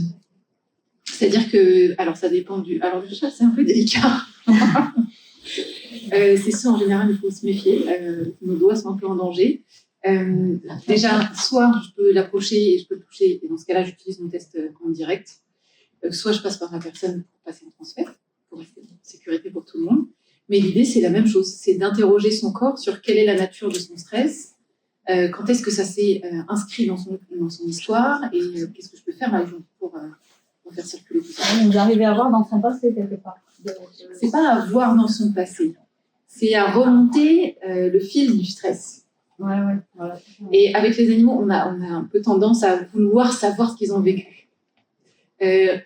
C'est-à-dire que, alors ça dépend alors le chat, c'est un peu délicat. C'est ça, en général, il faut se méfier. Nos doigts sont un peu en danger. Déjà, soit je peux l'approcher et je peux le toucher, et dans ce cas-là, j'utilise mon test en direct. Soit je passe par la personne pour passer en transfert, pour rester en sécurité pour tout le monde. Mais l'idée, c'est la même chose. C'est d'interroger son corps sur quelle est la nature de son stress, quand est-ce que ça s'est inscrit dans son histoire, et qu'est-ce que je peux faire, par exemple, pour faire circuler tout ça. Vous arrivez à voir dans son passé, quelque part. C'est pas à voir dans son passé, c'est à remonter le fil du stress. Ouais, voilà. Et avec les animaux, on a un peu tendance à vouloir savoir ce qu'ils ont vécu.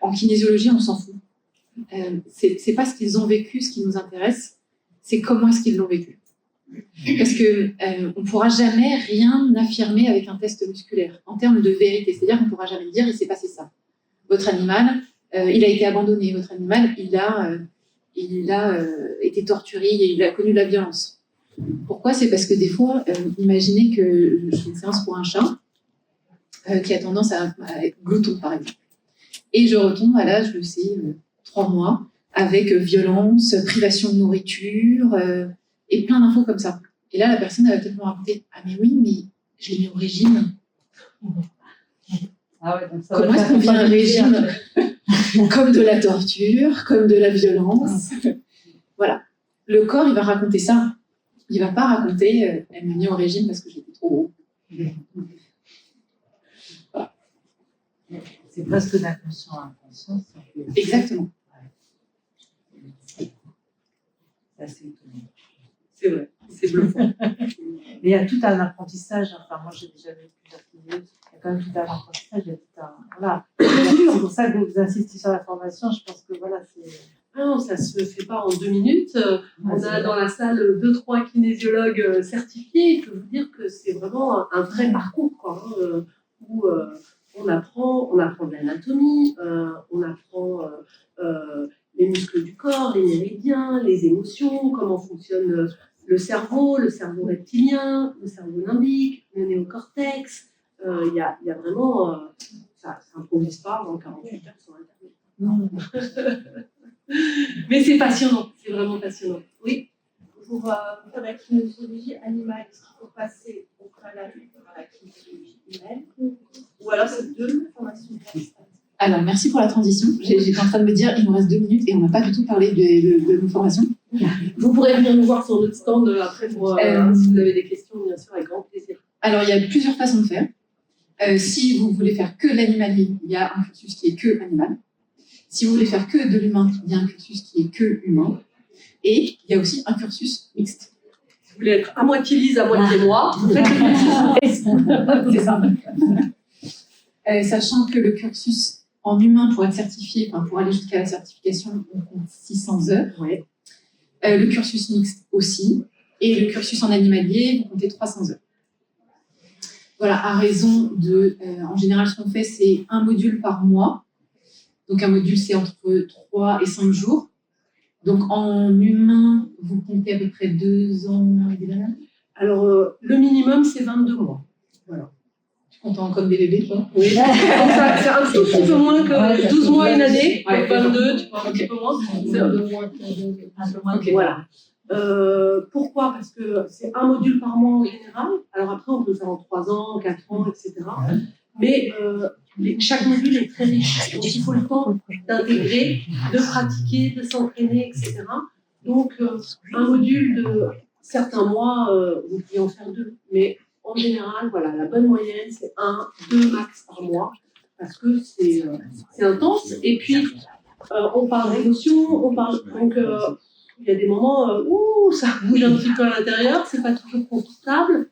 En kinésiologie, on s'en fout. C'est pas ce qu'ils ont vécu, ce qui nous intéresse, c'est comment est-ce qu'ils l'ont vécu. Parce que on ne pourra jamais rien affirmer avec un test musculaire en termes de vérité. C'est-à-dire qu'on ne pourra jamais dire il s'est passé ça. Votre animal, il a été abandonné. Votre animal, il a été torturé, il a connu de la violence. Pourquoi ? C'est parce que des fois, imaginez que je fais une séance pour un chat qui a tendance à être glouton, par exemple. Et je retombe à l'âge de ces 3 mois avec violence, privation de nourriture et plein d'infos comme ça. Et là, la personne elle va peut-être me raconter « Ah mais oui, mais je l'ai mis au régime. » Comment est-ce qu'on vit un régime comme de la torture, comme de la violence? Voilà. Le corps, il va raconter ça. Il ne va pas raconter « Elle m'a mis au régime parce que j'étais trop gros. » Voilà. C'est presque d'inconscient à inconscient. Exactement. C'est assez étonnant. C'est vrai, c'est bluffant. Mais il y a tout un apprentissage. Enfin, moi, j'ai déjà vu plusieurs vidéos. Il y a quand même tout un apprentissage. Il y a tout un... Voilà. C'est pour ça que vous insistez sur la formation. Je pense que voilà, c'est... Ah non, ça se fait pas en 2 minutes. On a dans la salle 2-3 kinésiologues certifiés. Je peux vous dire que c'est vraiment un vrai parcours, quoi, où on apprend de l'anatomie, on apprend les muscles du corps, les méridiens, les émotions, comment fonctionne le cerveau reptilien, le cerveau limbique, le néocortex. Il y a vraiment... ça s'improvise pas en 48 heures sur Internet. Non. Mais c'est passionnant, c'est vraiment passionnant. Oui. Pour faire la kinésiologie animale, est-ce qu'il faut passer au préalable par la kinésiologie humaine ou alors c'est 2 formations distinctes? Alors, merci pour la transition. J'étais en train de me dire, il nous reste 2 minutes et on n'a pas du tout parlé de nos formations. Vous pourrez venir nous voir sur notre stand après pour, si vous avez des questions, bien sûr, avec grand plaisir. Alors, il y a plusieurs façons de faire. Si vous voulez faire que l'animalier, il y a un cursus qui est que animal. Si vous voulez faire que de l'humain, il y a un cursus qui est que humain. Et il y a aussi un cursus mixte. Si vous voulez être à moitié Lise, à moitié moi, vous faites le cursus. C'est ça. Sachant que le cursus en humain, pour être certifié, enfin, pour aller jusqu'à la certification, on compte 600 heures. Ouais. Le cursus mixte aussi. Et le cursus en animalier, vous comptez 300 heures. Voilà, à raison de... en général, ce qu'on fait, c'est un module par mois. Donc, un module, c'est entre 3 et 5 jours. Donc, en humain, vous comptez à peu près 2 ans et des années. Alors, le minimum, c'est 22 mois. Voilà. Tu comptes comme des bébés, toi? Oui, c'est un tout petit peu moins que 12 mois une année. Ouais. Donc 22, tu vois, un petit peu moins. C'est un peu moins. Ok. Voilà. Pourquoi ? Parce que c'est un module par mois en général. Alors après, on peut le faire en 3 ans, 4 ans, etc. Mais chaque module est très riche. Donc il faut le temps d'intégrer, de pratiquer, de s'entraîner, etc. Donc un module de certains mois, vous pouvez en faire 2. Mais en général, voilà, la bonne moyenne, c'est 1, 2 max par mois. Parce que c'est intense. Et puis, on parle d'émotions, on parle... Donc, il y a des moments où ça bouge un petit peu à l'intérieur, c'est pas toujours confortable.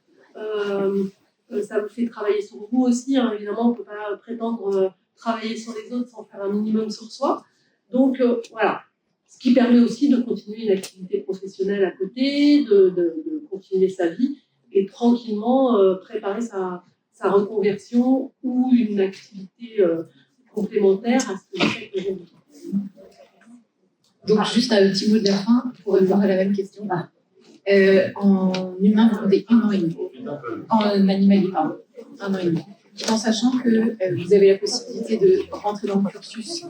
Ça vous fait travailler sur vous aussi. Hein. Évidemment, on ne peut pas prétendre travailler sur les autres sans faire un minimum sur soi. Donc, voilà. Ce qui permet aussi de continuer une activité professionnelle à côté, de continuer sa vie et tranquillement préparer sa reconversion ou une activité complémentaire à ce que vous faites aujourd'hui. Donc, juste un petit mot de la fin pour répondre à la même question. En humain, vous comptez 1 an et demi. En animalier, pardon. 1 an et demi. En sachant que vous avez la possibilité de rentrer dans le cursus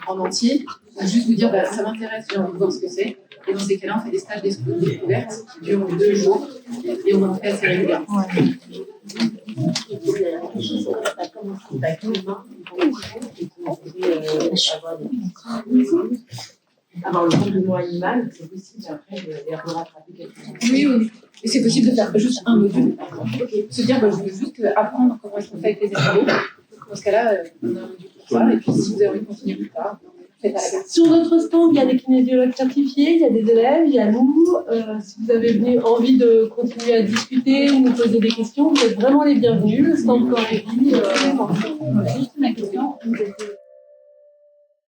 en entier, ou juste vous dire ça m'intéresse, j'ai envie de voir ce que c'est. Et dans ces cas-là, on fait des stages découvertes qui durent 2 jours et on en fait assez régulièrement. Avoir le complément animal, c'est possible après de les rattraper quelque chose. Oui. Et c'est possible de faire juste un module. Se dire, je veux juste apprendre comment est-ce qu'on fait avec les animaux. Dans ce cas-là, on a un module pour ça. Et puis, si vous avez envie de continuer plus tard, faites à la base. Sur notre stand, il y a des kinésiologues certifiés, il y a des élèves, il y a nous. Si vous avez envie de continuer à discuter ou nous poser des questions, vous êtes vraiment les bienvenus. Le stand Corps et Vie. Juste une question.